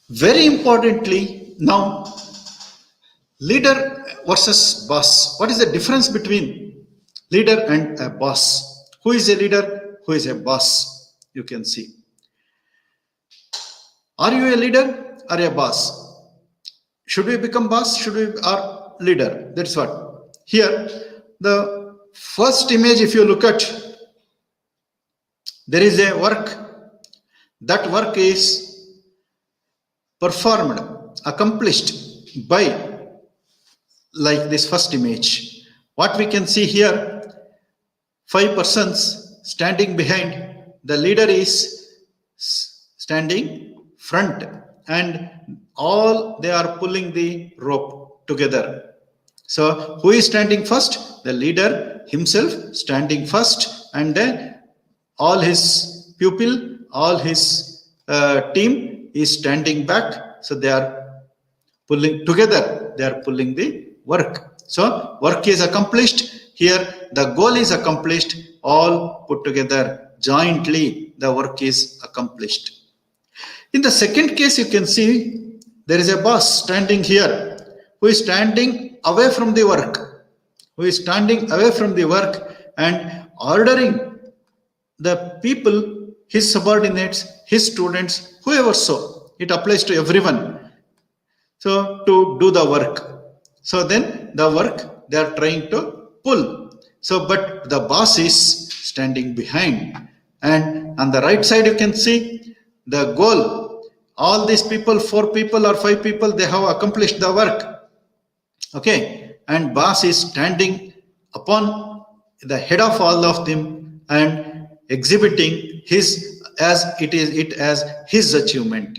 Very importantly, now, leader versus boss. What is the difference between leader and a boss? Who is a leader? Who is a boss? You can see. Are you a leader or a boss? Should we become boss? Should we are leader? That's what. Here, the first image, if you look at, there is a work. That work is performed, accomplished by, like this first image. What we can see here, 5 persons standing behind. The leader is standing front, and all they are pulling the rope together. So who is standing first? The leader himself standing first, and then all his pupil, all his team is standing back. So they are pulling together, they are pulling the work. So work is accomplished. Here the goal is accomplished. All put together jointly, the work is accomplished. In the second case, you can see there is a boss standing here, who is standing away from the work, and ordering the people, his subordinates, his students, whoever so. It applies to everyone. so to do the work. So then the work they are trying to pull. So but the boss is standing behind, and on the right side you can see the goal. All these people, 4 people or 5 people, they have accomplished the work. Okay, and boss is standing upon the head of all of them and exhibiting his as his achievement.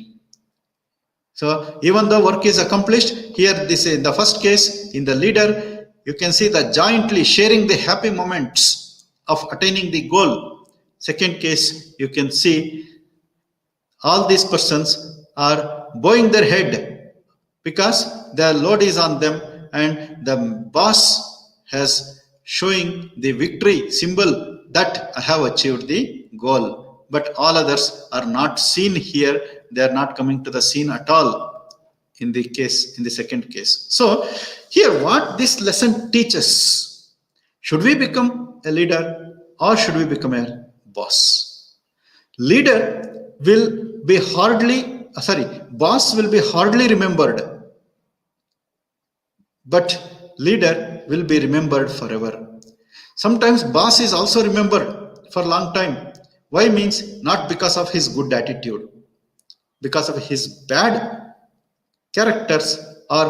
So even though work is accomplished, here this in the first case in the leader, you can see the jointly sharing the happy moments of attaining the goal. Second case, you can see all these persons are bowing their head because the load is on them, and the boss has showing the victory symbol that I have achieved the goal. But all others are not seen here. They are not coming to the scene at all in the second case. So here what this lesson teaches: should we become a leader or should we become a boss? Leader will be boss will be hardly remembered, but leader will be remembered forever. Sometimes boss is also remembered for a long time. Why? Means not because of his good attitude, because of his bad characters, or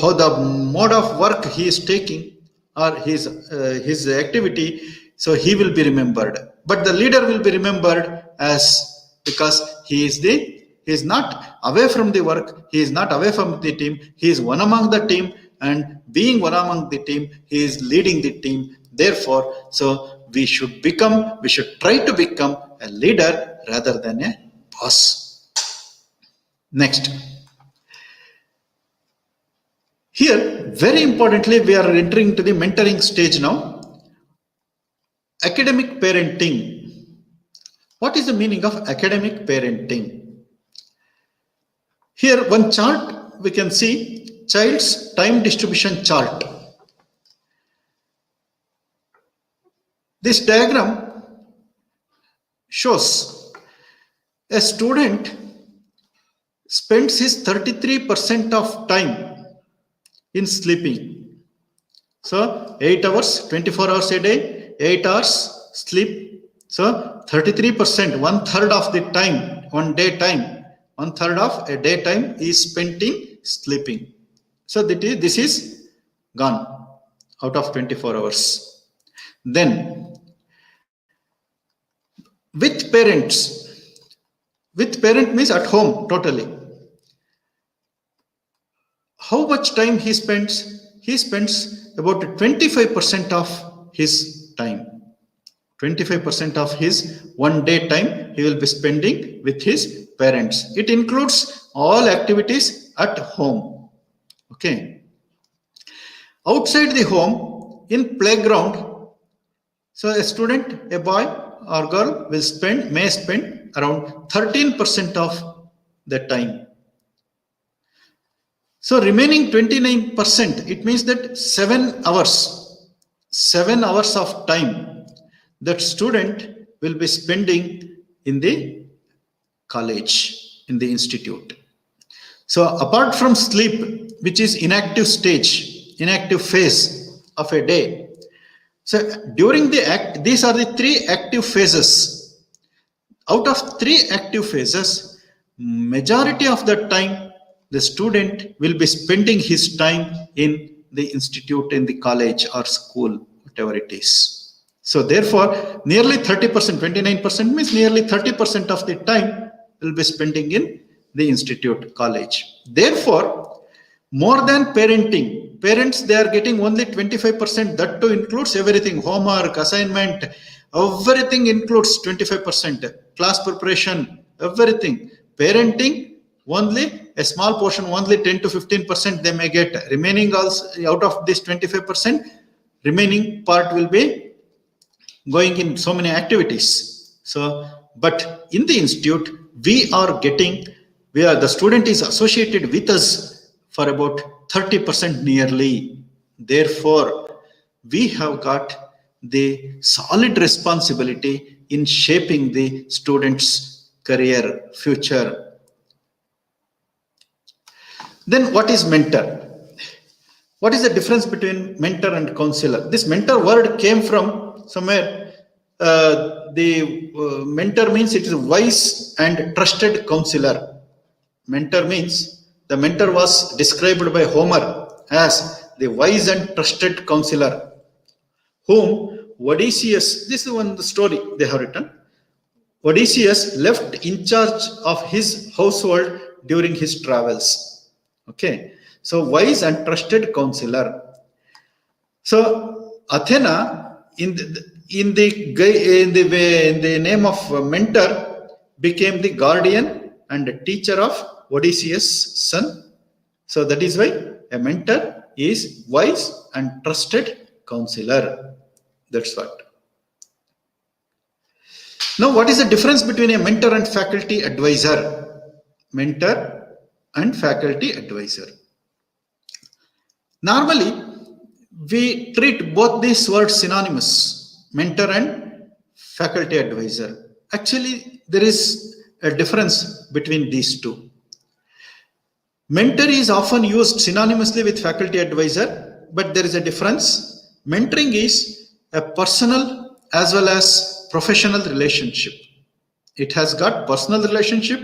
how the mode of work he is taking, or his activity. So he will be remembered, but the leader will be remembered as because he is not away from the work, he is not away from the team, he is one among the team, and being one among the team, he is leading the team. Therefore, so we should try to become a leader rather than a boss. Next, here very importantly we are entering into the mentoring stage now. Academic parenting. What is the meaning of academic parenting? Here one chart we can see, child's time distribution chart. This diagram shows a student spends his 33% of time in sleeping. So 8 hours, 24 hours a day, 8 hours sleep. So 33%, 1/3 of the time, 1 day time, 1/3 of a day time is spent in sleeping. So this is gone out of 24 hours. Then with parent means at home totally. How much time he spends? He spends about 25% of his time. 25% of his 1 day time he will be spending with his parents. It includes all activities at home. Okay. Outside the home, in playground, so a student, a boy or girl may spend around 13% of the time. So remaining 29%, it means that 7 hours of time that student will be spending in the college, in the institute. So apart from sleep, which is inactive phase of a day. So during these are the 3 active phases. Out of 3 active phases, majority of the time the student will be spending his time in the institute, in the college or school, whatever it is. So therefore, nearly 30%, 29% means nearly 30% of the time will be spending in the institute, college. Therefore, more than parenting, parents, they are getting only 25%. That too includes everything, homework, assignment, everything includes 25%. Class preparation, everything. Parenting, only a small portion, only 10 to 15% they may get. Remaining also, out of this 25%, remaining part will be going in so many activities. So, but in the institute, the student is associated with us for about 30% nearly. Therefore, we have got the solid responsibility in shaping the student's career, future. Then what is mentor? What is the difference between mentor and counselor? This mentor word came from somewhere. The mentor means it is a wise and trusted counselor. Mentor means the mentor was described by Homer as the wise and trusted counselor, whom Odysseus, this is one the story they have written. Odysseus left in charge of his household during his travels. Okay, so wise and trusted counselor. So Athena, in the name of mentor, became the guardian and teacher of Odysseus' son. So that is why a mentor is wise and trusted counselor. That's what. Now, what is the difference between a mentor and faculty advisor? Mentor and faculty advisor. Normally, we treat both these words synonymous, mentor and faculty advisor. Actually, there is a difference between these two. Mentor is often used synonymously with faculty advisor, but there is a difference. Mentoring is a personal as well as professional relationship. It has got personal relationship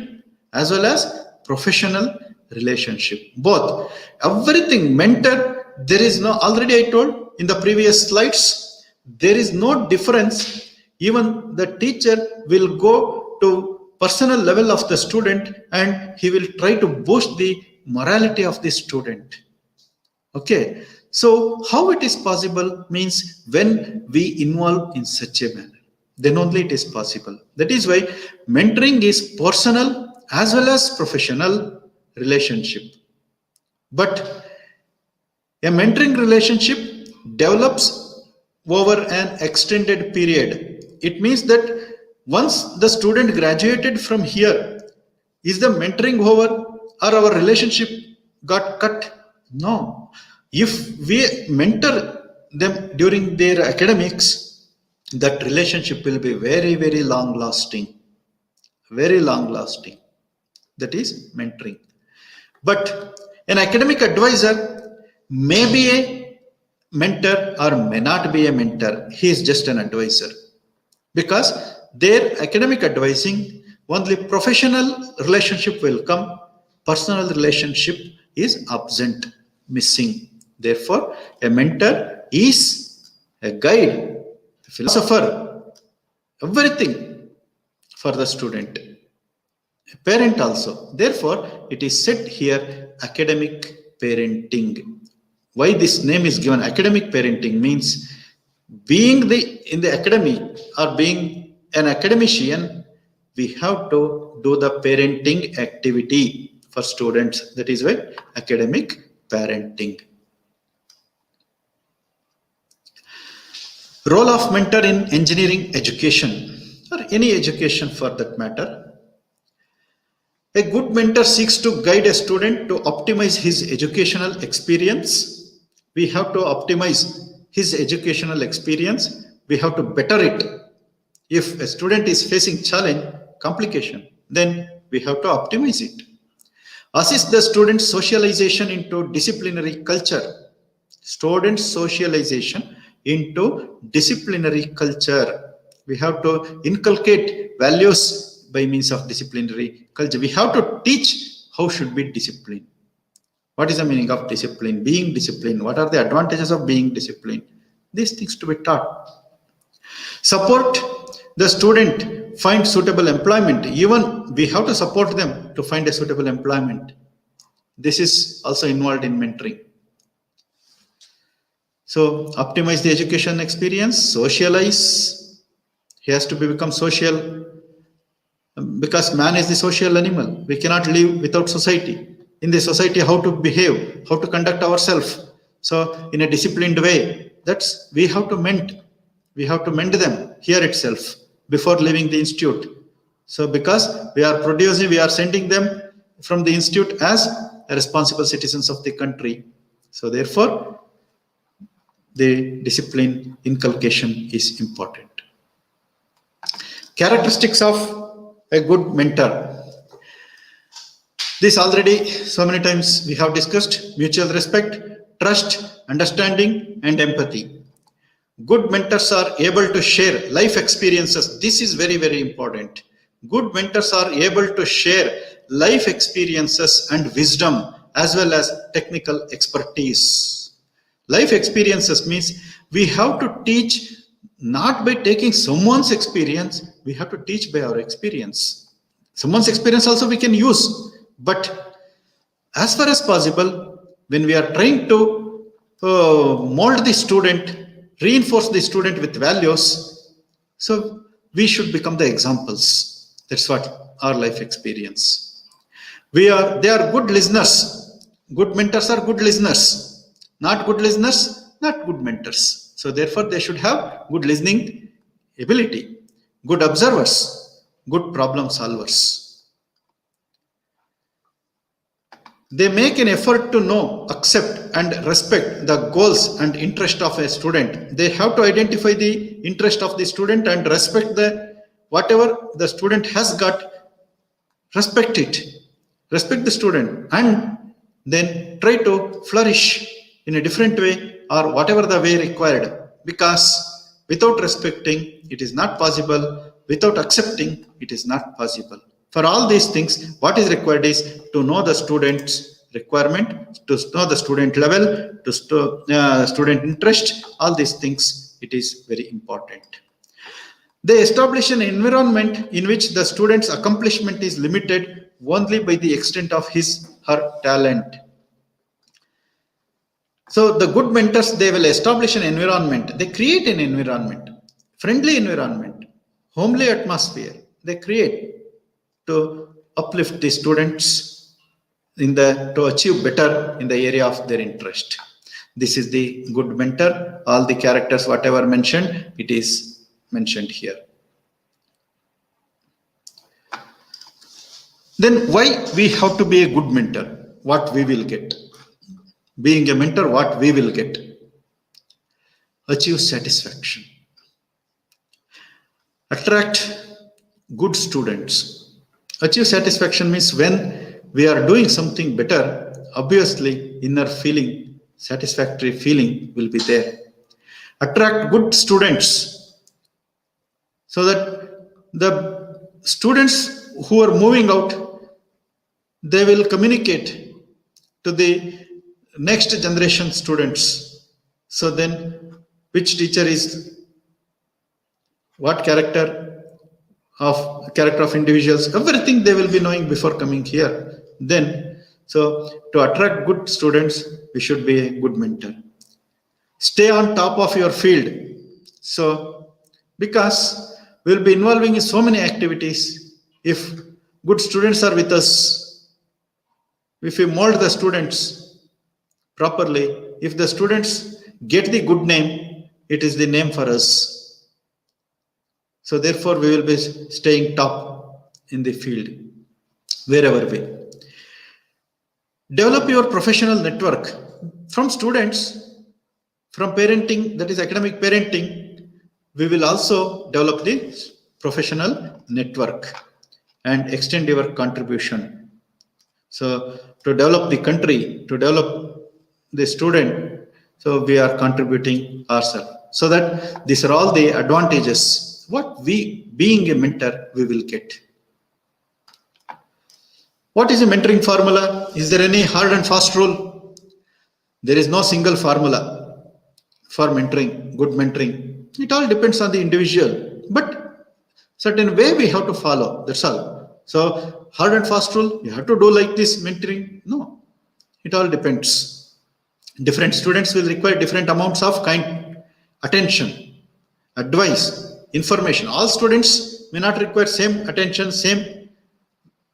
as well as professional relationship. Both. Everything mentor, there is no, already I told in the previous slides, there is no difference. Even the teacher will go to personal level of the student and he will try to boost the morality of the student. Okay, so how it is possible means when we involve in such a manner, then only it is possible. That is why mentoring is personal as well as professional relationship. But a mentoring relationship develops over an extended period. It means that once the student graduated from here, is the mentoring over or our relationship got cut? No. If we mentor them during their academics, that relationship will be very, very long lasting. Very long lasting. That is mentoring. But an academic advisor may be a mentor or may not be a mentor. He is just an advisor. Because their academic advising, only professional relationship will come, personal relationship is absent, missing. Therefore, a mentor is a guide, a philosopher, everything for the student. A parent also. Therefore, it is said here academic parenting. Why this name is given academic parenting means being in the academy or being an academician, we have to do the parenting activity for students. That is why academic parenting. Role of mentor in engineering education or any education for that matter. A good mentor seeks to guide a student to optimize his educational experience. We have to optimize his educational experience. We have to better it. If a student is facing challenge, complication, then we have to optimize it. Assist the student's socialization into disciplinary culture. Student socialization into disciplinary culture. We have to inculcate values by means of disciplinary culture. We have to teach how should be disciplined. What is the meaning of discipline? Being disciplined. What are the advantages of being disciplined? These things to be taught. Support the student find suitable employment. Even we have to support them to find a suitable employment. This is also involved in mentoring. So optimize the education experience, socialize. He has to become social because man is the social animal. We cannot live without society. In the society, how to behave, how to conduct ourselves. So in a disciplined way, that's we have to mend. We have to mend them here itself before leaving the institute. So because we are producing, we are sending them from the institute as responsible citizens of the country. So therefore, the discipline inculcation is important. Characteristics of a good mentor. This already so many times we have discussed: mutual respect, trust, understanding, and empathy. Good mentors are able to share life experiences. This is very, very important. Good mentors are able to share life experiences and wisdom as well as technical expertise. Life experiences means we have to teach not by taking someone's experience, we have to teach by our experience. Someone's experience also we can use, but as far as possible, when we are trying to mold the student, reinforce the student with values, so we should become the examples. That's what our life experience. They are good listeners. Good mentors are good listeners. Not good listeners, not good mentors. So therefore, they should have good listening ability, good observers, good problem solvers. They make an effort to know, accept, and respect the goals and interest of a student. They have to identify the interest of the student and respect the whatever the student has got. Respect it, respect the student, and then try to flourish in a different way or whatever the way required. Because without respecting, it is not possible. Without accepting, it is not possible. For all these things, what is required is to know the student's requirement, to know the student level, to student interest, all these things, it is very important. They establish an environment in which the student's accomplishment is limited only by the extent of his her talent. So the good mentors, they will establish an environment. They create an environment, friendly environment, homely atmosphere. They create to uplift the students to achieve better in the area of their interest. This is the good mentor. All the characters, whatever mentioned, it is mentioned here. Then why we have to be a good mentor? What we will get? Being a mentor, what we will get? Achieve satisfaction. Attract good students. Achieve satisfaction means when we are doing something better, obviously inner feeling, satisfactory feeling will be there. Attract good students so that the students who are moving out, they will communicate to the next generation students. So then which teacher is what character of individuals, everything they will be knowing before coming here. Then, so to attract good students, we should be a good mentor. Stay on top of your field. So, because we'll be involving in so many activities, if good students are with us, if we mold the students properly, if the students get the good name, it is the name for us. So therefore, we will be staying top in the field, wherever we. Develop your professional network from students, from parenting, that is academic parenting. We will also develop the professional network and extend your contribution. So to develop the country, to develop the student, so we are contributing ourselves. So that these are all the advantages. What we, being a mentor, we will get. What is a mentoring formula? Is there any hard and fast rule? There is no single formula for mentoring, good mentoring. It all depends on the individual, but certain way we have to follow, that's all. So hard and fast rule, you have to do like this mentoring. No, it all depends. Different students will require different amounts of attention, advice, information. All students may not require same attention, same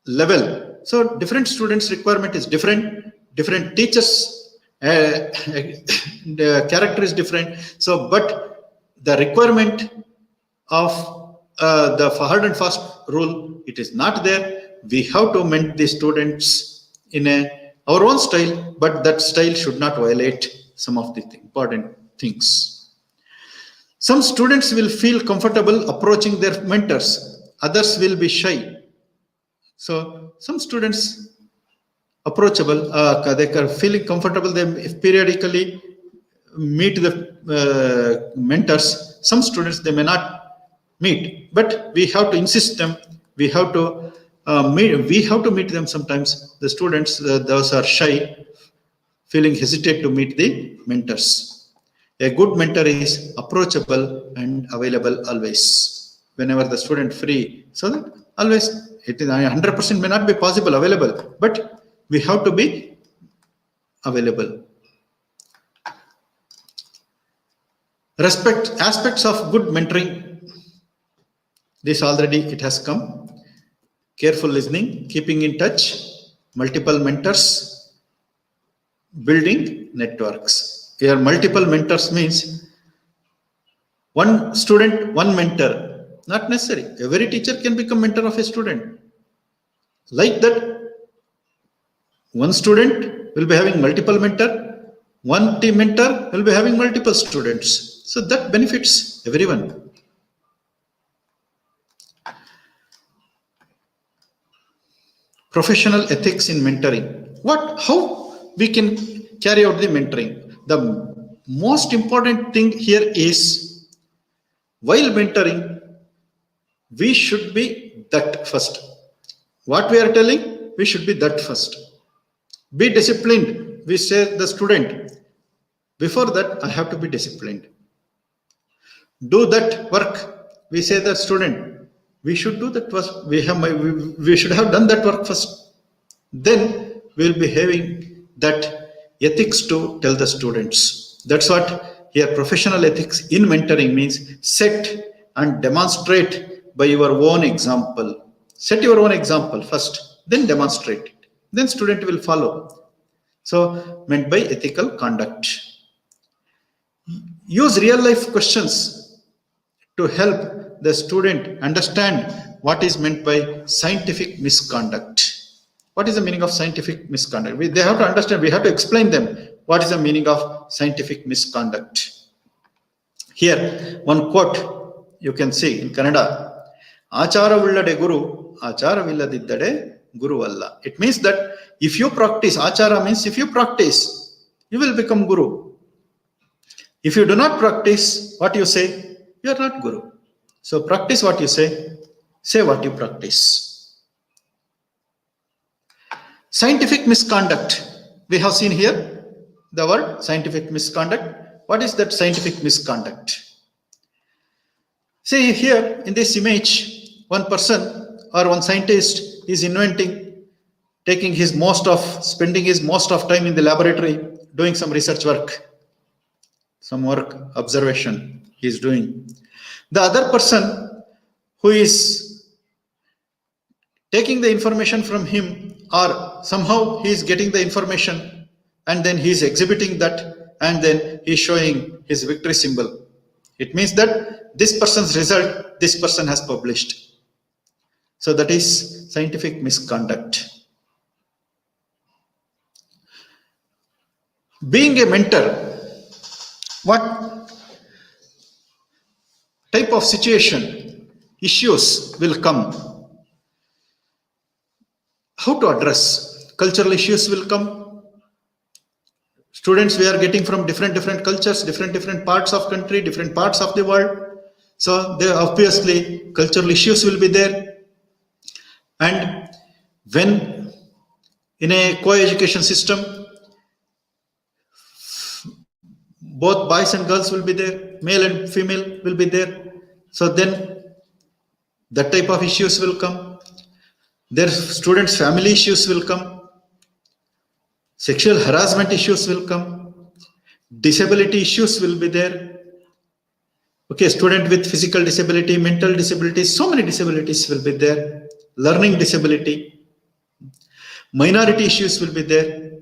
level. So different students' requirement is different. Different teachers' the character is different. So, but the requirement of the hard and fast rule, it is not there. We have to mentor the students in our own style, but that style should not violate some of the important things. Some students will feel comfortable approaching their mentors, others will be shy. So some students approachable, they are feeling comfortable. They periodically meet the mentors. Some students they may not meet, but we have to insist them. We have to meet. We have to meet them sometimes. The students, those are shy, feeling hesitate to meet the mentors. A good mentor is approachable and available always. Whenever the student free, so that always it is 100% may not be possible available, but we have to be available. Respect aspects of good mentoring. This already it has come. Careful listening, keeping in touch, multiple mentors, building networks. Here, multiple mentors means one student, one mentor. Not necessary. Every teacher can become mentor of a student. Like that, one student will be having multiple mentor, one team mentor will be having multiple students. So that benefits everyone. Professional ethics in mentoring. How we can carry out the mentoring? The most important thing here is, while mentoring, we should be that first. What we are telling, we should be that first. Be disciplined. We say the student, before that I have to be disciplined. Do that work. We say the student, we should do that first. We should have done that work first. Then we will be having that ethics to tell the students. That's what here professional ethics in mentoring means. Set and demonstrate by your own example. Set your own example first, then demonstrate it. Then student will follow. So meant by ethical conduct. Use real life questions to help the student understand what is meant by scientific misconduct. What is the meaning of scientific misconduct? They have to understand, we have to explain them what is the meaning of scientific misconduct. Here, one quote you can see in Kannada. Acharavillade guru, acharavilladiddade guru alla. It means that if you practice, achara means if you practice, you will become guru. If you do not practice what you say, you are not guru. So practice what you say what you practice. Scientific misconduct. We have seen here the word scientific misconduct. What is that scientific misconduct? See here in this image, one person or one scientist is inventing, spending his most of time in the laboratory doing some research work, some work, observation he is doing. The other person who is taking the information from him, or somehow he is getting the information and then he is exhibiting that and then he is showing his victory symbol. It means that this person's result, this person has published. So that is scientific misconduct. Being a mentor, what type of situation, issues will come? How to address? Cultural issues will come. Students we are getting from different cultures, different parts of country, different parts of the world. So there obviously cultural issues will be there. And when in a co-education system, both boys and girls will be there, male and female will be there. So then that type of issues will come. Their students' family issues will come. Sexual harassment issues will come. Disability issues will be there. Okay, student with physical disability, mental disability, so many disabilities will be there. Learning disability. Minority issues will be there.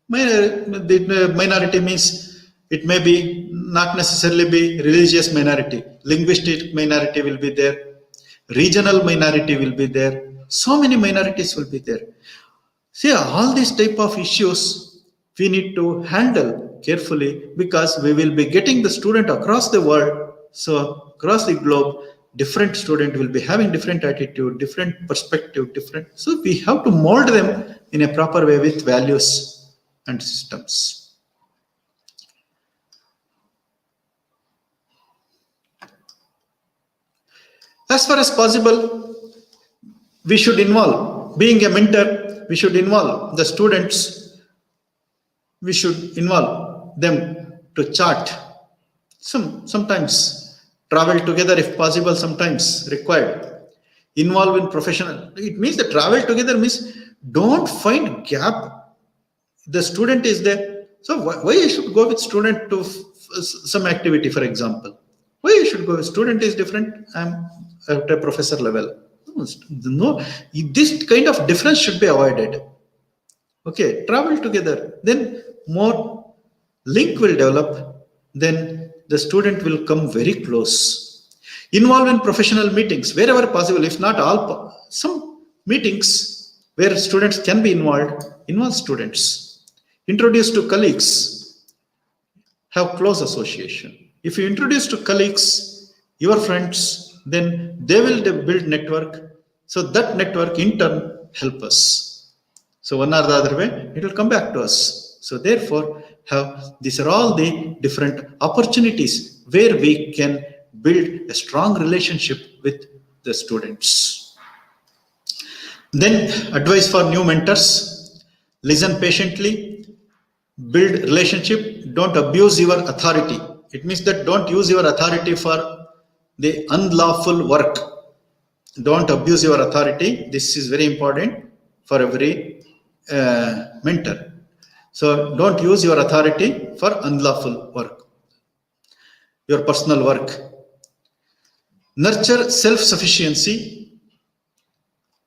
Minority means it may be not necessarily be religious minority. Linguistic minority will be there. Regional minority will be there. So many minorities will be there. See, all these type of issues we need to handle carefully because we will be getting the student across the world, so across the globe, different student will be having different attitude, different perspective, different. So we have to mold them in a proper way with values and systems. As far as possible, we should involve, being a mentor, we should involve the students, we should involve them to chart. Sometimes travel together if possible, sometimes required. Involve in professional. It means the travel together means don't find gap. The student is there. So why you should go with student to some activity, for example? Why you should go with student is different. I'm at a professor level. No, this kind of difference should be avoided. Okay, travel together. Then more link will develop. Then the student will come very close. Involve in professional meetings wherever possible. If not all, some meetings where students can be involved. Involve students. Introduce to colleagues. Have close association. If you introduce to colleagues, your friends, then they will build network. So that network in turn help us. So one or the other way, it will come back to us. So therefore, these are all the different opportunities where we can build a strong relationship with the students. Then advice for new mentors: listen patiently, build relationship, don't abuse your authority. It means that don't use your authority for the unlawful work. Don't abuse your authority. This is very important for every mentor. So don't use your authority for unlawful work, your personal work. Nurture self-sufficiency.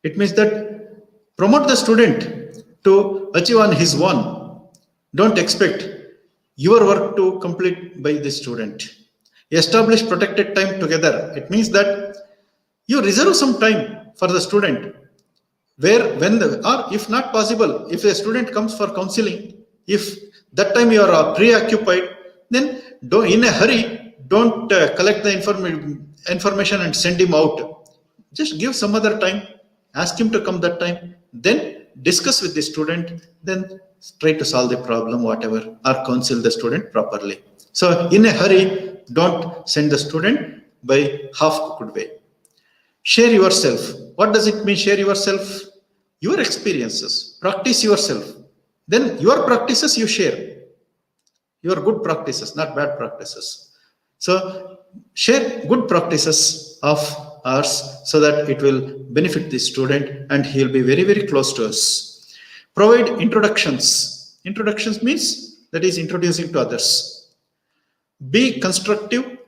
It means that promote the student to achieve on his own. Don't expect your work to complete by the student. Establish protected time together. It means that you reserve some time for the student where or if not possible, if a student comes for counseling, if that time you are preoccupied, then in a hurry, don't collect the information and send him out. Just give some other time, ask him to come that time, then discuss with the student, then try to solve the problem, whatever, or counsel the student properly. So in a hurry, don't send the student by half-cooked way. Share yourself. What does it mean, share yourself? Your experiences. Practice yourself. Then your practices you share. Your good practices, not bad practices. So share good practices of ours so that it will benefit the student and he will be very, very close to us. Provide introductions. Introductions means that is introducing to others. Be constructive,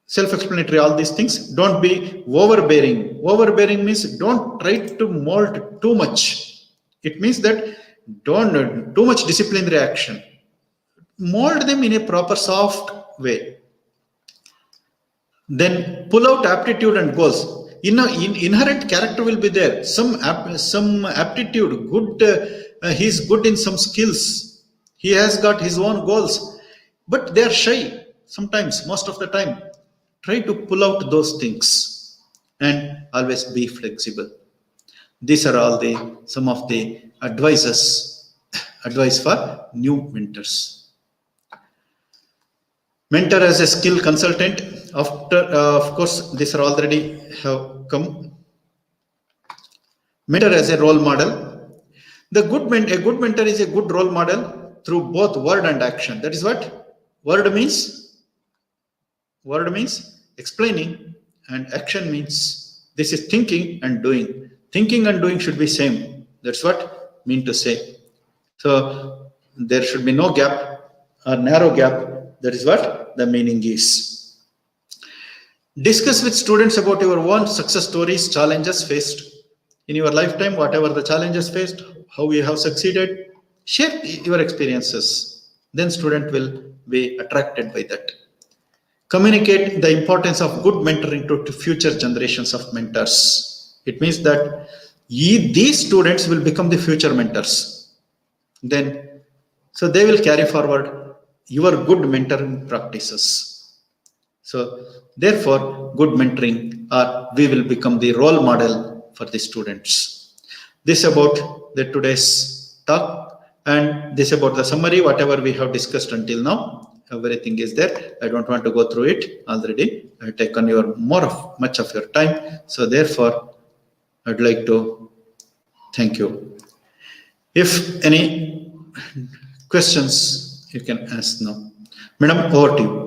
self-explanatory, all these things. Don't be overbearing. Overbearing means don't try to mold too much. It means that don't too much disciplinary action. Mold them in a proper soft way. Then pull out aptitude and goals. Inherent character will be there. Some aptitude, good. He's good in some skills. He has got his own goals, but they are shy sometimes, most of the time. Try to pull out those things and always be flexible. These are all some of the advice for new mentors. Mentor as a skill consultant. After, of course, these are already have come. Mentor as a role model. A good mentor is a good role model through both word and action. That is what word means. Word means explaining, and action means this is thinking and doing. Thinking and doing should be same. That's what I mean to say. So there should be no gap or narrow gap. That is what the meaning is. Discuss with students about your own success stories, challenges faced in your lifetime, whatever the challenges faced, how you have succeeded. Share your experiences. Then student will be attracted by that. Communicate the importance of good mentoring to future generations of mentors. It means that these students will become the future mentors. Then, so they will carry forward your good mentoring practices. So therefore, good mentoring, or we will become the role model for the students. This about the today's talk, and this about the summary, whatever we have discussed until now. Everything is there. I don't want to go through it already. I've taken much of your time. So therefore, I'd like to thank you. If any questions, you can ask now. Madam, over to you.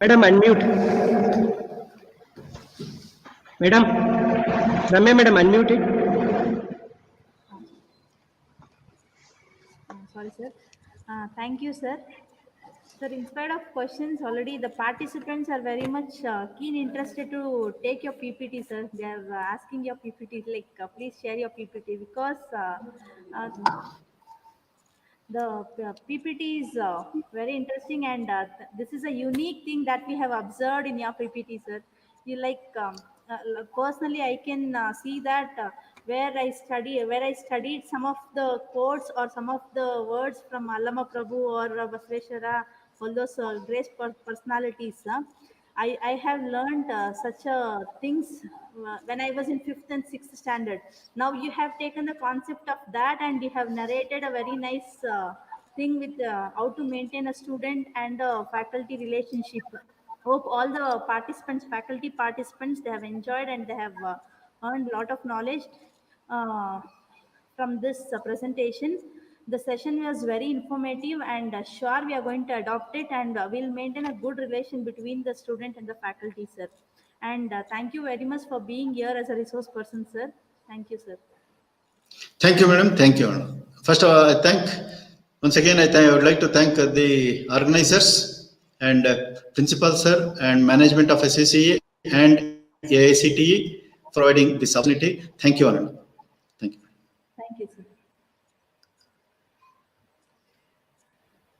Madam, unmute. Madam, Ramya, madam, unmute it. Sorry, sir. Thank you, sir. Sir, in spite of questions, already the participants are very much keen interested to take your PPT, sir. They are asking your PPT, like, please share your PPT, because uh, the PPT is very interesting, and this is a unique thing that we have observed in your PPT, sir. You like personally, I can see that where I studied some of the quotes or some of the words from Allama Prabhu or Basveshwara, all those great personalities. I have learned such things when I was in fifth and sixth standard. Now you have taken the concept of that and you have narrated a very nice thing with how to maintain a student and a faculty relationship. Hope all the participants, faculty participants, they have enjoyed and they have earned a lot of knowledge uh, from this presentation. The session was very informative, and sure we are going to adopt it, and we'll maintain a good relation between the student and the faculty, sir. And thank you very much for being here as a resource person, sir. Thank you, sir. Thank you, madam. Thank you, madam. First of all, I would like to thank the organizers and principal, sir, and management of SACE and AICTE providing this opportunity. Thank you, madam. Thank you. Thank you, sir.